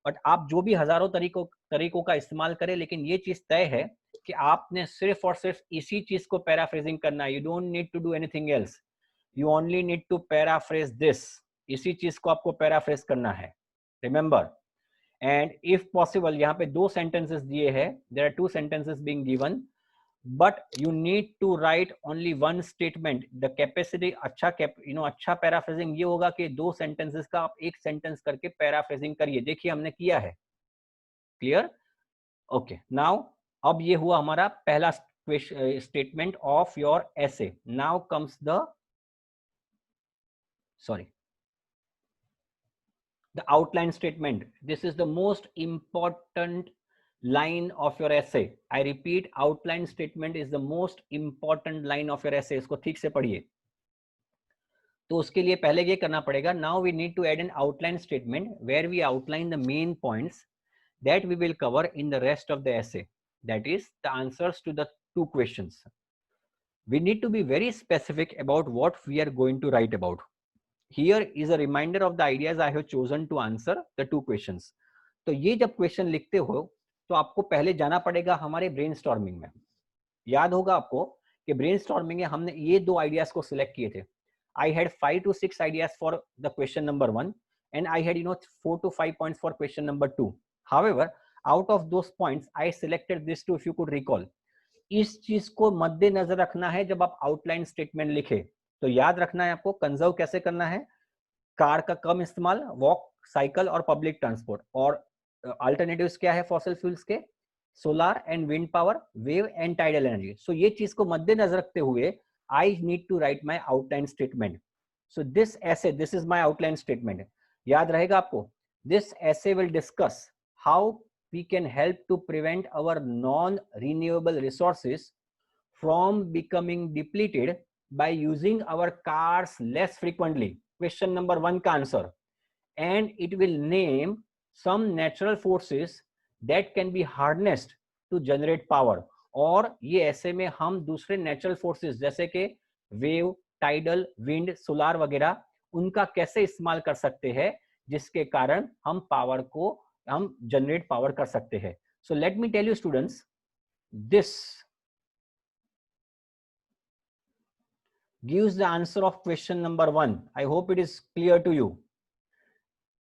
बट आप जो भी हजारों तरीकों का इस्तेमाल करें, लेकिन ये चीज तय है कि आपने सिर्फ और सिर्फ इसी चीज को पैराफ्रेजिंग करना है. You don't need to do anything else. You only need to paraphrase this. इसी चीज को आपको पैराफ्रेज करना है. रिमेंबर. एंड इफ पॉसिबल, यहाँ पे 2 सेंटेंसेस दिए हैं. There are 2 sentences being given, but you need to write only 1 statement. The capacity अच्छा पैराफ्रेजिंग ये होगा कि 2 सेंटेंसेस का आप 1 सेंटेंस करके पैराफ्रेजिंग करिए. देखिए हमने किया है. क्लियर? ओके. नाउ अब ये हुआ हमारा पहला statement of your essay. Now comes the outline statement. This is the most important line of your essay. I repeat, outline statement is the most important line of your essay. इसको ठीक से पढ़िए. तो उसके लिए पहले ये करना पड़ेगा. Now we need to add an outline statement where we outline the main points that we will cover in the rest of the essay. That is the answers to the 2 questions. We need to be very specific about what we are going to write about. Here is a reminder of the ideas I have chosen to answer the 2 questions. तो ये जब question लिखते हो तो आपको पहले जाना पड़ेगा हमारे ब्रेनस्टॉर्मिंग में. याद होगा आपको कि ब्रेनस्टॉर्मिंग में हमने ये 2 आइडियाज को सिलेक्ट किए थे. I had 5 to 6 ideas for the question number 1 and I had 4 to 5 points for question number 2. However, out of those points I selected this 2. If you could recall, इस चीज को मद्देनजर रखना है जब आप आउटलाइन स्टेटमेंट लिखे. तो याद रखना है आपको कंजर्व कैसे करना है. कार का कम इस्तेमाल, वॉक, साइकिल और पब्लिक ट्रांसपोर्ट. और अल्टरनेटिव्स क्या है फॉसिल फ्यूल्स के? Solar and wind power, wave and tidal energy. So ये चीज को मद्देनजर रखते हुए I need to write my outline statement. So this essay, this is my outline statement. याद रहेगा आपको. This essay will discuss how we can help to prevent our non-renewable resources from becoming depleted by using our cars less frequently. Question number 1 का answer. And it will name some natural forces that can be harnessed to generate power. और ये ऐसे में हम दूसरे natural forces जैसे कि wave, tidal, wind, solar वगैरह उनका कैसे इस्तेमाल कर सकते हैं, जिसके कारण हम पावर को हम जनरेट पावर कर सकते हैं. So let me tell you students, this gives the answer of question number 1. I hope it is clear to you.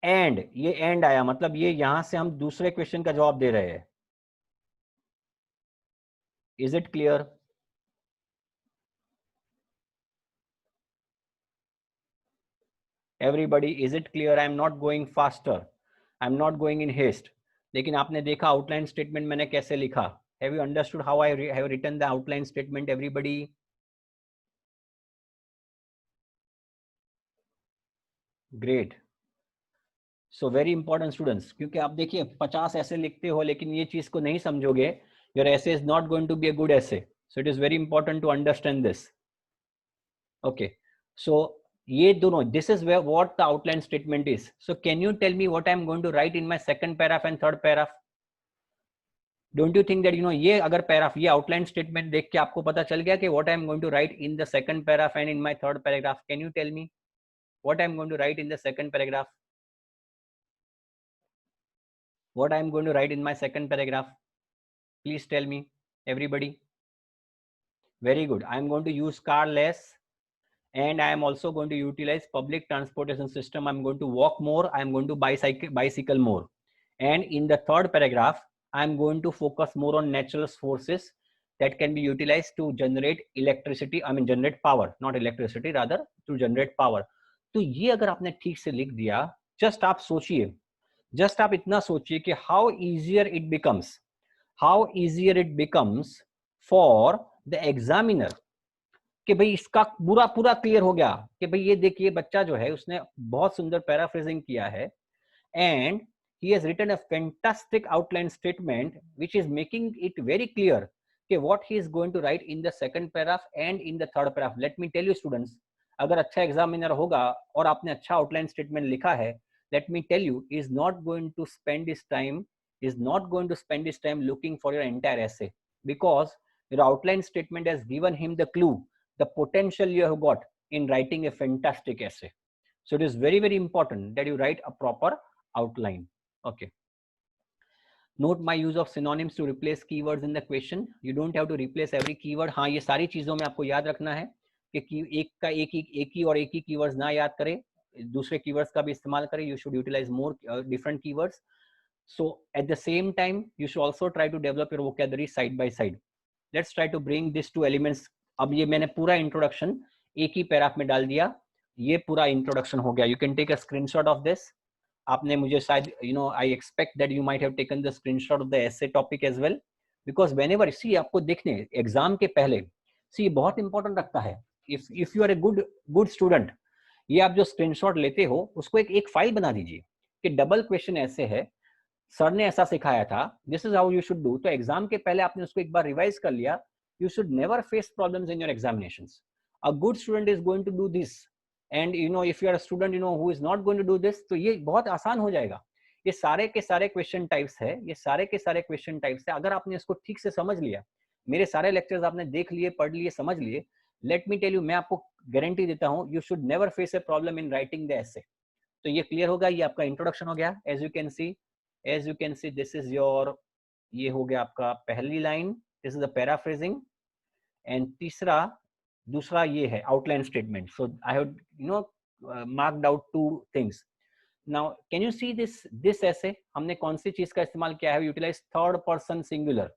And ये एंड आया मतलब ये यहां से हम दूसरे क्वेश्चन का जवाब दे रहे हैं. Is it clear? Everybody, is it clear? I am not going faster, I am not going in haste. लेकिन आपने देखा आउटलाइन स्टेटमेंट मैंने कैसे लिखा. Have you understood how I have written the outline statement everybody? Great. So very important students, क्योंकि आप देखिए 50 ऐसे लिखते हो लेकिन ये चीज को नहीं समझोगे, your essay is not going to be a good essay. So it is very important to understand this. Okay, so ये दोनों, this is what the outline statement is. So can you tell me what I am going to write in my second paragraph and third paragraph? Don't you think that ये अगर paragraph, ये outline statement देख के आपको पता चल गया कि what I am going to write in the second paragraph and in my third paragraph? Can you tell me what I am going to write in the second paragraph? What I am going to write in my second paragraph? Please tell me, everybody. Very good. I am going to use car less, and I am also going to utilize public transportation system. I am going to walk more. I am going to bicycle more. And in the third paragraph, I am going to focus more on natural forces that can be utilized to generate electricity. I mean generate power, not electricity, rather to generate power. तो ये अगर आपने ठीक से लिख दिया, just आप सोचिए, जस्ट आप इतना सोचिए कि how easier it becomes for the examiner, कि भाई इसका पूरा क्लियर हो गया कि भाई ये देखिए बच्चा जो है उसने बहुत सुंदर पैराफ्रेजिंग किया है, and he has written a fantastic outline statement which is making it very clear कि what he is going to write in the second paragraph and in the third paragraph. Let me tell you students, अगर अच्छा examiner होगा और आपने अच्छा outline statement लिखा है, let me tell you, he is not going to spend his time looking for your entire essay, because your outline statement has given him the clue, the potential you have got in writing a fantastic essay. So it is very important that you write a proper outline. Okay. Note my use of synonyms to replace keywords in the question. You don't have to replace every keyword. हाँ, ये सारी चीजों में आपको याद रखना है कि एक ही keywords ना याद करें, दूसरे keywords का भी इस्तेमाल करें. You should utilize more different keywords. So at the same time, you should also try to develop your vocabulary side by side. Let's try to bring these two elements. अब ये मैंने पूरा इंट्रोडक्शन एक ही paragraph में डाल दिया. ये पूरा इंट्रोडक्शन हो गया. You can take a screenshot of this. आपने मुझे शायद I expect that you might have taken the screenshot of the essay topic as well, because whenever सी आपको देखने एग्जाम के पहले सी बहुत इंपॉर्टेंट रखता है. If you are a good student, ये आप जो स्क्रीनशॉट लेते हो उसको एक फाइल बना दीजिए कि डबल क्वेश्चन ऐसे है, सर ने ऐसा सिखाया था, this is how you should do. तो एग्जाम के पहले आपने उसको एक बार रिवाइज कर लिया. You should never face problems in your examinations. A good student is going to do this, and if you are a student who is not going to do this, तो ये बहुत आसान हो जाएगा. ये सारे के सारे क्वेश्चन टाइप्स है, ये सारे के सारे क्वेश्चन टाइप्स है. अगर आपने इसको ठीक से समझ लिया, मेरे सारे लेक्चर्स आपने देख लिए, पढ़ लिए, समझ लिए, लेट मी टेल यू, मैं आपको गारंटी देता हूँ, you should never face a problem in writing the essay. तो ये क्लियर होगा. ये आपका इंट्रोडक्शन हो गया. As you can see this is your, ये हो गया आपका पहली line, this is the paraphrasing. And दूसरा ये है outline statement. So I have marked out two things. Now can you see this essay हमने कौन सी चीज का इस्तेमाल किया है? Utilise third person singular.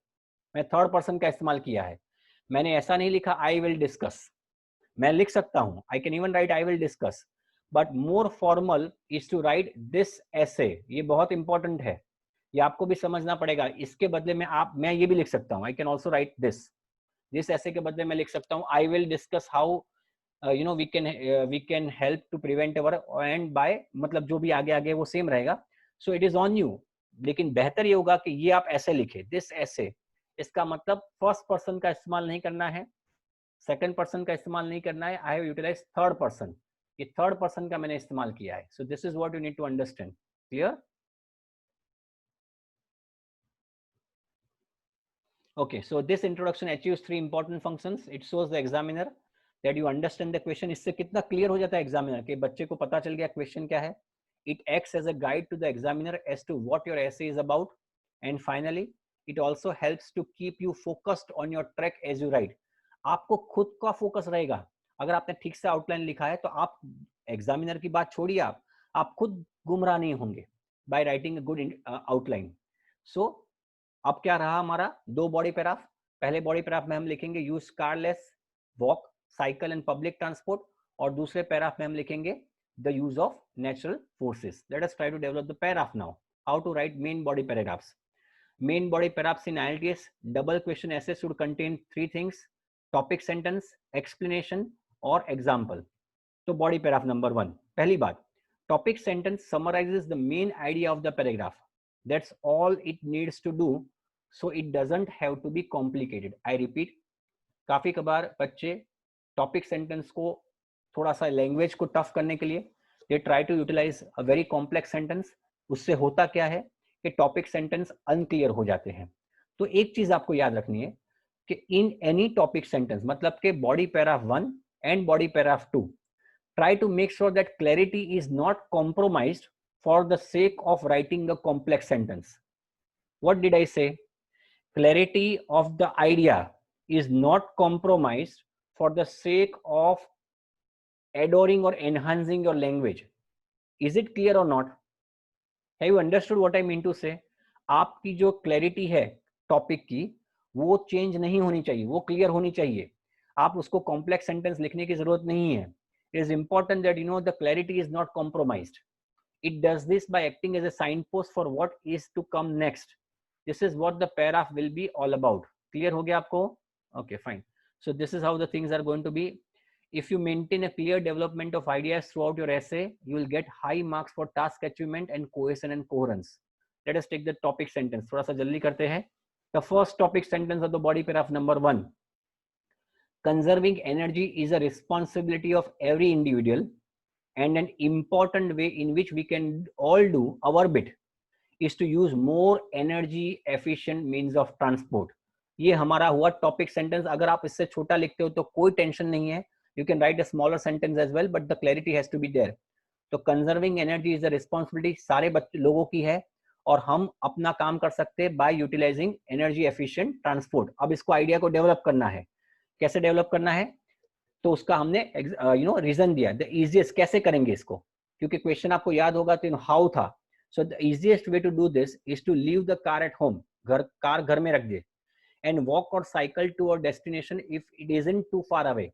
मैं थर्ड पर्सन का इस्तेमाल किया है. मैंने ऐसा नहीं लिखा आई विल डिस्कस. मैं लिख सकता हूं, I can even write I will discuss, but more formal is to write this ऐसे. ये बहुत इंपॉर्टेंट है, ये आपको भी समझना पड़ेगा. इसके बदले में मैं ये भी लिख सकता हूं, I can also write this ऐसे के बदले मैं लिख सकता हूँ I will discuss how we can help to prevent our, and by मतलब जो भी आगे वो सेम रहेगा. So it is on you. लेकिन बेहतर ये होगा कि ये आप ऐसे लिखे, दिस ऐसे. इसका मतलब फर्स्ट पर्सन का इस्तेमाल नहीं करना है, सेकंड पर्सन का इस्तेमाल नहीं करना है. I have utilize third person. ये थर्ड पर्सन का मैंने इस्तेमाल किया है. So this is what you need to understand. Clear? Okay, so this introduction achieves three important functions. It shows the examiner that you understand the question. इससे कितना clear हो जाता है examiner के बच्चे को पता चल गया question क्या है. It acts as a guide to the examiner as to what your essay is about. And finally, it also helps to keep you focused on your track as you write. आपको खुद का focus रहेगा. अगर आपने ठीक से outline लिखा है तो आप examiner की बात छोड़िए, आप खुद गुमराह नहीं होंगे by writing a good outline. So अब क्या रहा हमारा दो बॉडी पैराफ. पहले बॉडी पैराफ में हम लिखेंगे use कारलेस, walk, cycle and public transport, और दूसरे पैराफ में हम लिखेंगे the use of natural forces. Let us try to develop the paragraph now. How to write main body paragraphs. Main body paragraphs in IELTS double question essay should contain three things: topic sentence, explanation और example. तो body paragraph number 1, पहली बात, topic sentence summarizes the main idea of the paragraph. That's all it needs to do, so it doesn't have to be complicated. I repeat, काफी कबार बच्चे topic sentence को थोड़ा सा language को tough करने के लिए they try to utilize a very complex sentence. उससे होता क्या है कि टॉपिक सेंटेंस अनक्लियर हो जाते हैं. तो एक चीज आपको याद रखनी है कि इन एनी टॉपिक सेंटेंस, मतलब के body paragraph 1 and body paragraph 2, try to make sure that clarity is not compromised for the sake of writing a complex sentence. What did I say? Clarity of the idea is not compromised for the sake of adoring or enhancing your language. Is it clear or not? Have you understood what I mean to say? आपकी जो clarity है topic की वो change नहीं होनी चाहिए, वो clear होनी चाहिए. आप उसको कॉम्प्लेक्स सेंटेंस लिखने की जरूरत नहीं है. It is important that you know the clarity is not compromised. It does this by acting as a signpost for what is to come next. This is what the paragraph will be all about. Clear हो गया आपको? Okay, fine. So this is how the things are going to be. If you maintain a clear development of ideas throughout your essay, you will get high marks for task achievement and cohesion and coherence. Let us take the topic sentence. थोड़ा सा जल्दी करते हैं. The first topic sentence of the body paragraph number 1. Conserving energy is a responsibility of every individual, and an important way in which we can all do our bit is to use more energy efficient means of transport. ये हमारा हुआ topic sentence. अगर आप इससे छोटा लिखते हो तो कोई टेंशन नहीं है. You can write a smaller sentence as well, but the clarity has to be there. तो conserving energy is a responsibility सारे लोगों की है, और हम अपना काम कर सकते हैं by utilizing energy efficient transport. अब इसको आइडिया को डेवलप करना है. कैसे डेवलप करना है? तो उसका हमने रीजन दिया. द इजिएस्ट कैसे करेंगे इसको, क्योंकि क्वेश्चन आपको याद होगा तो हाउ था. So the easiest way to do this is to leave the car at home. Car घर में रख दे, and walk or cycle to our destination if it isn't too far away.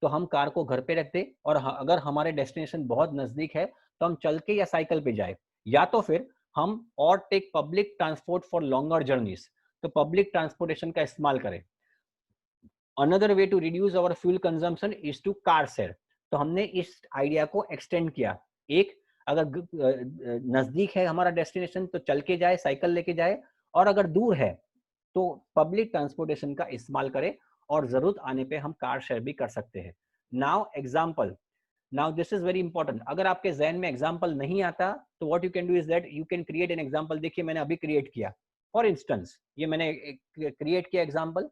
तो हम कार को घर पे रख दे, और अगर हमारे डेस्टिनेशन बहुत नजदीक है तो हम चल के या साइकिल पे जाए, या तो फिर हम और take public transport for longer journeys. तो पब्लिक ट्रांसपोर्टेशन का इस्तेमाल करें. Another way to reduce our fuel consumption is to car share. तो हमने इस आइडिया को एक्सटेंड किया. एक, अगर नजदीक है हमारा डेस्टिनेशन तो चल के जाए, साइकिल लेके जाए, और अगर दूर है तो पब्लिक ट्रांसपोर्टेशन का इस्तेमाल करें, और जरूरत आने पे हम कार शेयर भी कर सकते हैं. Now example. Now this is very important. अगर आपके जहन में एग्जाम्पल नहीं आता तो what you can do is that you can create an example. देखिए मैंने अभी क्रिएट किया. फॉर इंस्टेंस, ये मैंने क्रिएट किया example.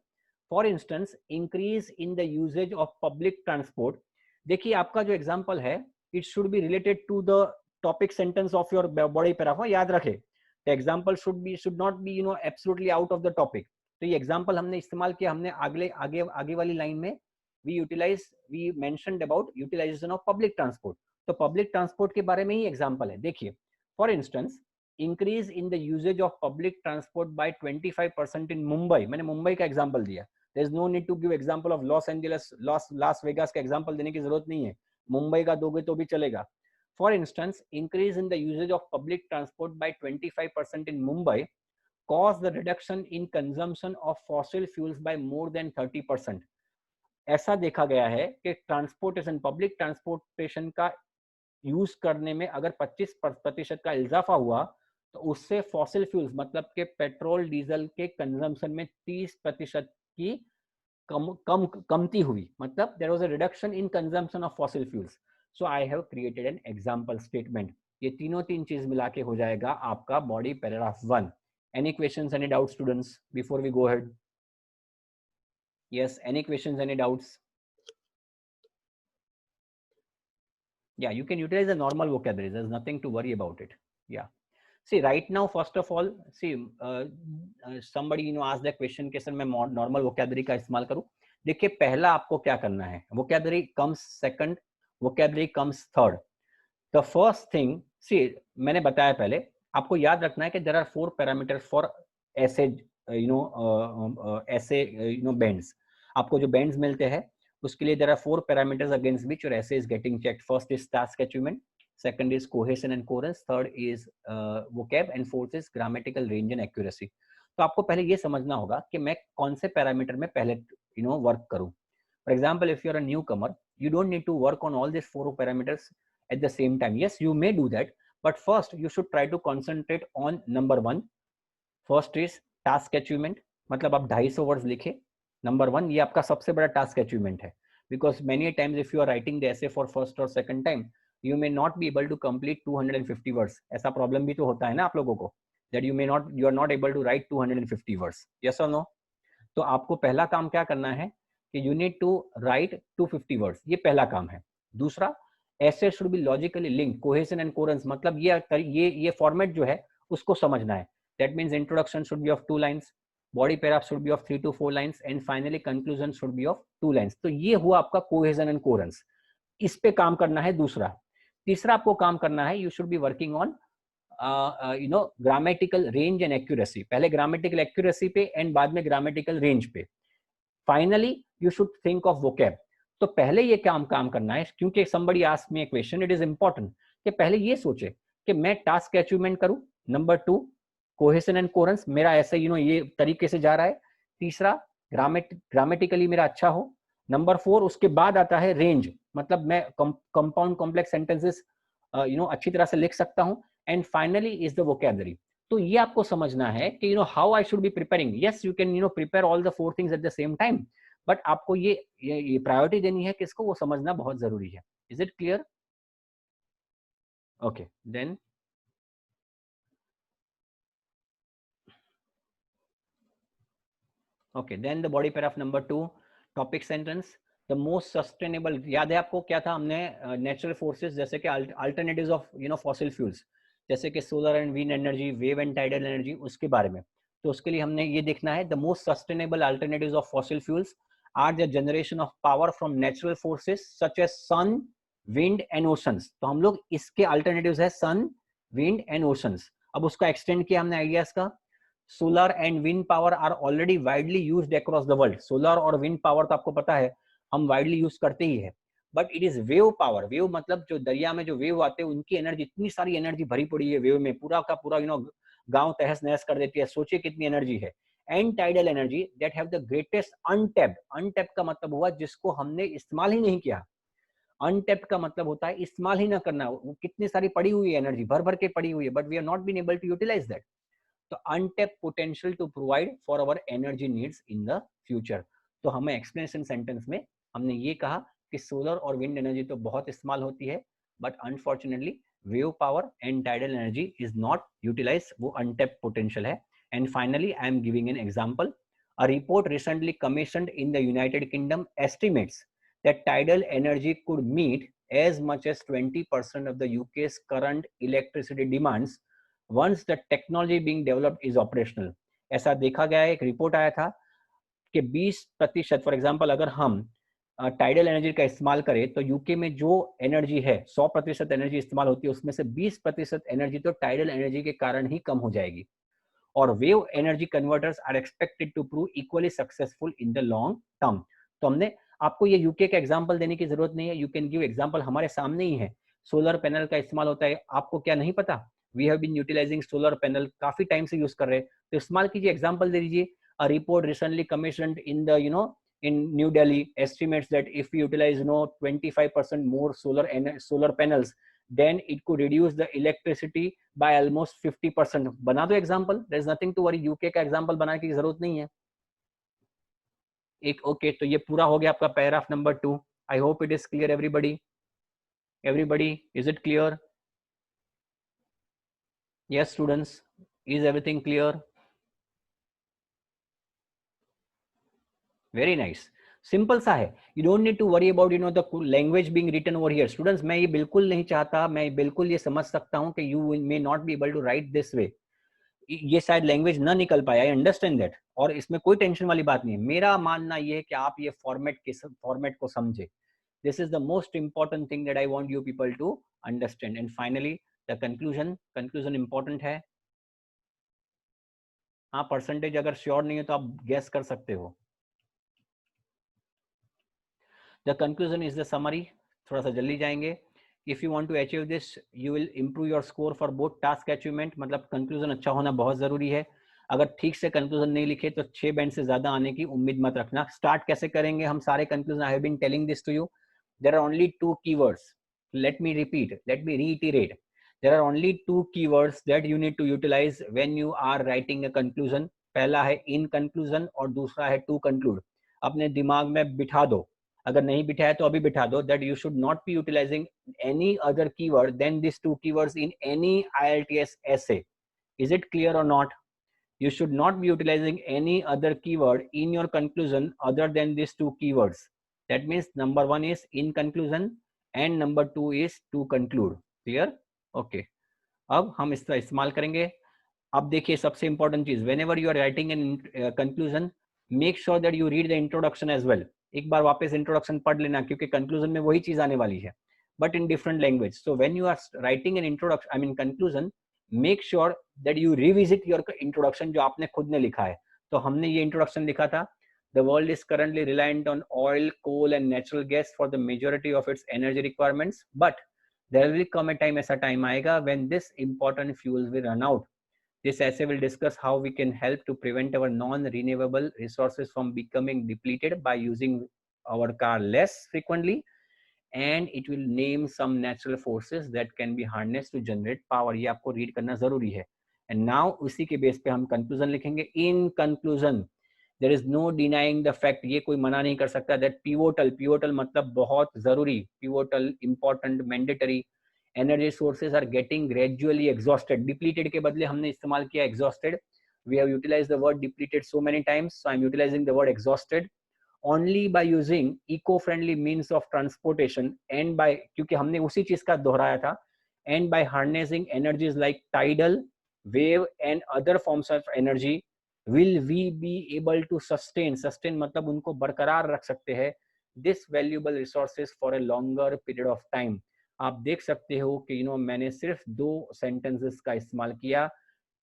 For instance, increase in the usage of public transport. देखिए आपका जो एग्जाम्पल है it should be related to the topic sentence of your body paragraph. याद रखे, the example should not be absolutely out of the topic. तो ये example हमने इस्तेमाल किया. हमने आगे वाली लाइन में we mentioned about utilization of public transport. तो पब्लिक ट्रांसपोर्ट के बारे में ही एग्जाम्पल है. देखिए, for instance, increase in the usage of public transport by 25% in Mumbai. मैंने मुंबई का एग्जाम्पल दिया. There is no need to give example of Los Angeles, Las Vegas का एग्जाम्पल देने की जरूरत नहीं है. मुंबई का दोगे तो भी चलेगा. For instance, increase in the usage of public transport by 25% in Mumbai cause the reduction in consumption of fossil fuels by more than 30%. ऐसा देखा गया है कि ट्रांसपोर्टेशन, पब्लिक ट्रांसपोर्टेशन का यूज करने में अगर 25% का इजाफा हुआ तो उससे फॉसिल फ्यूल्स मतलब के पेट्रोल डीजल के कंजम्पशन में 30% की कमती हुई. मतलब there was a reduction in consumption of fossil fuels. So I have created an example statement. ये तीन चीज मिला के हो जाएगा आपका body paragraph 1. Any questions, any doubt students before we go ahead? Yes, any questions, any doubts? Yeah, you can utilize the normal vocabulary. There's nothing to worry about it. Yeah. See, right now, first of all, see, somebody asked the question कि sir मैं normal vocabulary का इस्तेमाल करूं. देखिए, पहला आपको क्या करना है. Vocabulary comes second, vocabulary comes third. The first thing, see, मैंने बताया पहले, आपको याद रखना है कि there are 4 parameters for ऐसे ऐसे bands. आपको जो bands मिलते हैं उसके लिए there are 4 parameters against which your essay is getting checked. First is task achievement, second is cohesion and coherence, third is vocab, and fourth is grammatical range and accuracy. तो आपको पहले ये समझना होगा कि मैं कौन से पैरामीटर में पहले वर्क करूं. For example, if you're a newcomer, you don't need to work on all these 4 parameters at the same time. Yes, you may do that, but first you should try to concentrate on number 1. First is task achievement, मतलब आप 250 words लिखे. Number 1, ये आपका सबसे बड़ा task achievement है, because many times if you are writing the essay for first or second time, you may not be able to complete 250 words. ऐसा problem भी तो होता है ना आप लोगों को, that you are not able to write 250 words. Yes or no? तो आपको पहला काम क्या करना है कि you need to write 250 words. ये पहला काम है. दूसरा, essay should be logically linked, cohesion and coherence, मतलब ये फॉर्मेट जो है उसको समझना है. That means introduction should be of 2 lines, body paragraph should be of 3 to 4 lines, and finally conclusion should be of 2 lines. तो ये हुआ आपका cohesion and coherence. इस पे काम करना है. दूसरा, तीसरा आपको काम करना है, you should be working on grammatical range and accuracy. पहले grammatical accuracy पे and बाद में grammatical range पे. Finally, you should think of vocab. तो पहले ये काम करना है, क्योंकि somebody asked me a question, it is important कि पहले ये सोचे कि मैं टास्क अचीवमेंट करूं. नंबर 2, कोहेशन एंड कोहेरेंस मेरा ऐसे ये तरीके से जा रहा है. तीसरा, ग्रामेटिकली मेरा अच्छा हो. नंबर 4, उसके बाद आता है रेंज, मतलब मैं कंपाउंड कॉम्प्लेक्स सेंटेंसेस अच्छी तरह से लिख सकता हूं. And finally is the vocabulary. तो ये आपको समझना है कि how I should be preparing. Yes, you can prepare all the 4 things at the same time, but आपको ये प्रायोरिटी देनी है किसको, वो समझना बहुत जरूरी है. Is it clear? Okay, then okay, then the body paragraph number 2, topic sentence. The most sustainable, याद है आपको क्या था, हमने नेचुरल फोर्सेस जैसे कि अल्टरनेटिव्स ऑफ फॉसिल फ्यूल्स, जैसे कि solar and wind energy, wave and tidal energy, उसके बारे में. तो उसके लिए हमने ये देखना है, the most sustainable alternatives of fossil fuels are the generation of power from natural forces such as sun, wind and oceans. तो हम लोग इसके अल्टरनेटिव्स है सन, विंड एंड ओशंस. अब उसका एक्सटेंड किया हमने आइडियाज का. Solar and wind power are already widely used across the world. Solar और विंड पावर तो आपको पता है हम वाइडली यूज करते ही है. But it is wave power. Wave मतलब जो दरिया में जो वेव आते हैं उनकी एनर्जी, इतनी सारी एनर्जी भरी पड़ी है वेव में, पूरा का पूरा गांव तहस नहस कर देती है. सोचिए कितनी एनर्जी है. And tidal energy that have the greatest untapped. Untapped का मतलब हुआ जिसको हमने इस्तेमाल ही नहीं किया. अनटैप्ड का मतलब होता है इस्तेमाल ही ना करना. वो कितनी सारी पड़ी हुई है एनर्जी, भर भर के पड़ी हुई है, but we are not been able to utilize that. तो untapped potential to provide for our energy needs in the future. तो हमें एक्सप्लेनेशन सेंटेंस में हमने ये कहा कि सोलर और विंड एनर्जी तो बहुत इस्तेमाल होती है, but unfortunately wave power and tidal energy is not utilize, वो अनटैप्ड पोटेंशियल है. And finally I am giving an example. A report recently commissioned in the United Kingdom estimates that tidal energy could meet as much as 20% of the UK's current electricity demands once the technology being developed is operational. ऐसा देखा गया है, एक report आया था कि 20%, for example अगर हम टाइडल एनर्जी का इस्तेमाल करें तो यूके में जो एनर्जी है 100% एनर्जी इस्तेमाल होती है, उसमें से 20% एनर्जी तो टाइडल एनर्जी के कारण ही कम हो जाएगी. और wave energy converters are expected to prove equally successful in the long term. तो हमने आपको ये यूके का एग्जांपल देने की जरूरत नहीं है. यू कैन गिव एग्जांपल, हमारे सामने ही है. सोलर पैनल का इस्तेमाल होता है, आपको क्या नहीं पता? We have been utilizing solar panel, काफी टाइम से यूज कर रहे हैं, तो इस्तेमाल कीजिए. एग्जांपल दे दीजिए. A report recently commissioned in the in New Delhi estimates that if we utilize 25% more solar panels, then it could reduce the electricity by almost 50%. बना दो example, there is nothing to worry. UK का example बनाने की जरूरत नहीं है. एक okay, तो ये पूरा हो गया आपका paragraph number 2. I hope it is clear everybody. Is it clear? Yes students, is everything clear? Very nice, simple सा है. You don't need to worry about the language being written over here. Students, मैं ये बिल्कुल नहीं चाहता, मैं बिल्कुल ये समझ सकता हूँ कि you may not be able to write this way. ये शायद लैंग्वेज ना निकल पाए, आई अंडरस्टैंड दैट, और इसमें कोई टेंशन वाली बात नहीं है. मेरा मानना ये है कि आप ये फॉर्मेट को समझे. This is the most important thing that I want you people to understand. And finally the conclusion important है. हाँ, परसेंटेज अगर श्योर नहीं है तो आप गेस कर सकते हो. The conclusion is the summary. थोड़ा सा जल्दी जाएंगे. If you want to achieve this, you will improve your score for both task achievement. मतलब कंक्लूजन अच्छा होना बहुत जरूरी है. अगर ठीक से कंक्लूजन नहीं लिखे तो 6 बैंड से ज्यादा आने की उम्मीद मत रखना. स्टार्ट कैसे करेंगे हम सारे conclusion? I have been telling this to you. There are only 2 keywords. Let me reiterate. There are only 2 keywords that you need to utilize when you are writing a conclusion. पहला है in conclusion और दूसरा है to conclude. अपने दिमाग में बिठा दो. अगर नहीं बिठाया तो अभी बिठा दो. That you should not be utilizing any other keyword than these 2 keywords in any IELTS essay. Is it clear or not? You should not be utilizing any other keyword in your conclusion other than these 2 keywords. That means number 1 is in conclusion and number 2 is to conclude. Clear? Okay. अब हम इसका इस्तेमाल करेंगे. अब देखिए सबसे important चीज, whenever you are writing an conclusion, make sure that you read the introduction as well. एक बार वापस इंट्रोडक्शन पढ़ लेना, क्योंकि कंक्लूजन में वही चीज आने वाली है, but in different language. So when you are writing an introduction, I mean conclusion, make sure that you revisit your introduction जो आपने खुद ने लिखा है. तो हमने ये इंट्रोडक्शन लिखा था, the world is currently reliant on oil, coal and natural gas for the majority of its energy requirements, but there will come a time, ऐसा टाइम आएगा when this important fuels will run out. This essay will discuss how we can help to prevent our non-renewable resources from becoming depleted by using our car less frequently, and it will name some natural forces that can be harnessed to generate power. ये आपको read करना जरूरी है. And now उसी के base पे हम conclusion लिखेंगे. In conclusion, there is no denying the fact, ये कोई मना नहीं कर सकता, that pivotal मतलब बहुत जरूरी, pivotal, important, mandatory, energy sources are getting gradually exhausted. Depleted के बदले हमने इस्तेमाल किया exhausted. We have utilized the word depleted so many times, so I'm utilizing the word exhausted. Only by using eco-friendly means of transportation and by, क्योंकि हमने उसी चीज का दोहराया था, and by harnessing energies like tidal, wave and other forms of energy, will we be able to sustain मतलब उनको बरकरार रख सकते हैं, this valuable resources for a longer period of time. आप देख सकते हो कि मैंने सिर्फ 2 सेंटेंसेस का इस्तेमाल किया.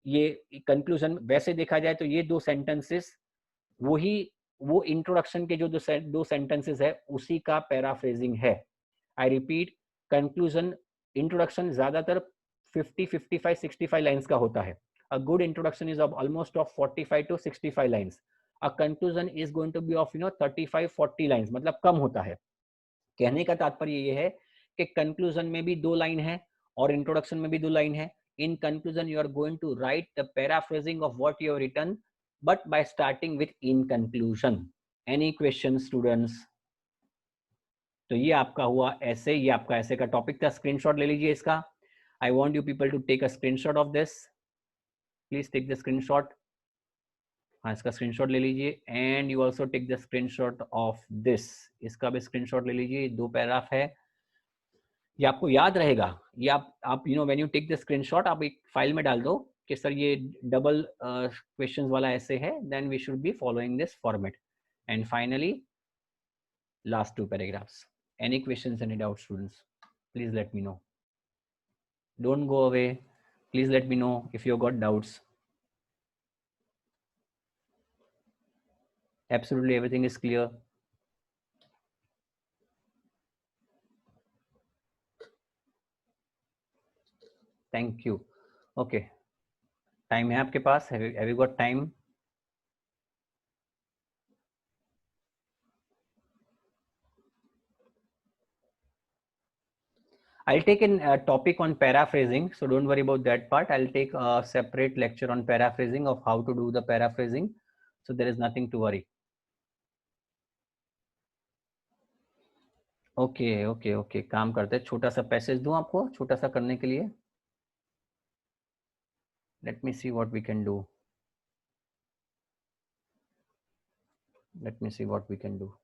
ये कंक्लूजन वैसे देखा जाए तो ये 2 सेंटेंसेस वो इंट्रोडक्शन के जो 2 सेंटेंसेस है उसी का पैराफ्रेजिंग है. आई रिपीट, कंक्लूजन, इंट्रोडक्शन ज्यादातर 50, 55, 65 लाइन्स का होता है. A good introduction is of almost of 45 to 65 lines. A conclusion is going to be of 35, 40 lines, मतलब कम होता है. कहने का तात्पर्य ये है कि कंक्लूजन में भी 2 लाइन है और इंट्रोडक्शन में भी 2 लाइन है. In conclusion you are going to write the paraphrasing of what you have written, but by starting with in conclusion. Any question students? तो ये आपका हुआ ऐसे, ये आपका ऐसे का टॉपिक था. स्क्रीनशॉट ले लीजिए इसका. I want you people to take a screenshot of this. Please take the screenshot. हाँ, इसका स्क्रीनशॉट ले लीजिए. And you also take the screenshot of this. इसका भी स्क्रीनशॉट ले लीजिए. 2 पैराग्राफ है, ये आपको याद रहेगा. ये आप when you take the screenshot, आप एक फाइल में डाल दो कि सर ये डबल क्वेश्चंस वाला ऐसे है, then we should be following this format. And finally last 2 paragraphs. Any questions, any doubts, students? Please let me know. Don't go away. Please let me know if you got doubts. Absolutely everything is clear. Thank you. Okay. Time है आपके पास? Have you got time? I'll take a topic on paraphrasing, so don't worry about that part. I'll take a separate lecture on paraphrasing, of how to do the paraphrasing, so there is nothing to worry. Okay okay okay, काम करते हैं. छोटा सा passage दूं आपको, छोटा सा करने के लिए. Let me see what we can do. Let me see what we can do.